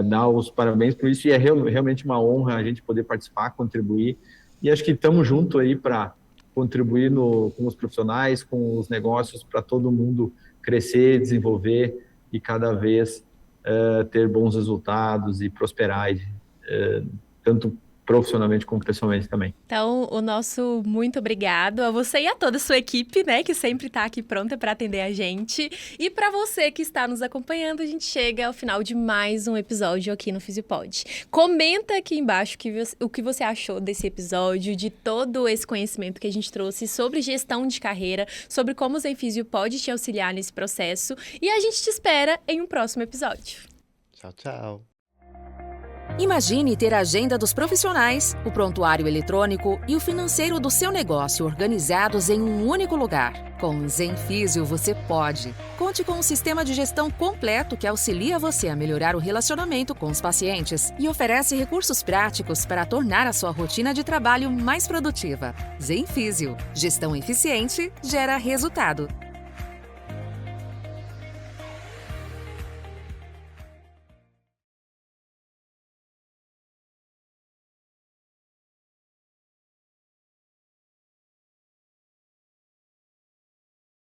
dar os parabéns por isso, e é realmente uma honra a gente poder participar, contribuir, e acho que estamos juntos aí para contribuir com os profissionais, com os negócios, para todo mundo crescer, desenvolver e cada vez ter bons resultados e prosperar, tanto profissionalmente como pessoalmente também. Então, o nosso muito obrigado a você e a toda a sua equipe, né, que sempre está aqui pronta para atender a gente. E para você que está nos acompanhando, a gente chega ao final de mais um episódio aqui no Fisiopod. Comenta aqui embaixo o que você achou desse episódio, de todo esse conhecimento que a gente trouxe sobre gestão de carreira, sobre como o Zenfisio pode te auxiliar nesse processo. E a gente te espera em um próximo episódio. Tchau, tchau. Imagine ter a agenda dos profissionais, o prontuário eletrônico e o financeiro do seu negócio organizados em um único lugar. Com o Zenfisio você pode. Conte com um sistema de gestão completo que auxilia você a melhorar o relacionamento com os pacientes e oferece recursos práticos para tornar a sua rotina de trabalho mais produtiva. Zenfisio. Gestão eficiente gera resultado.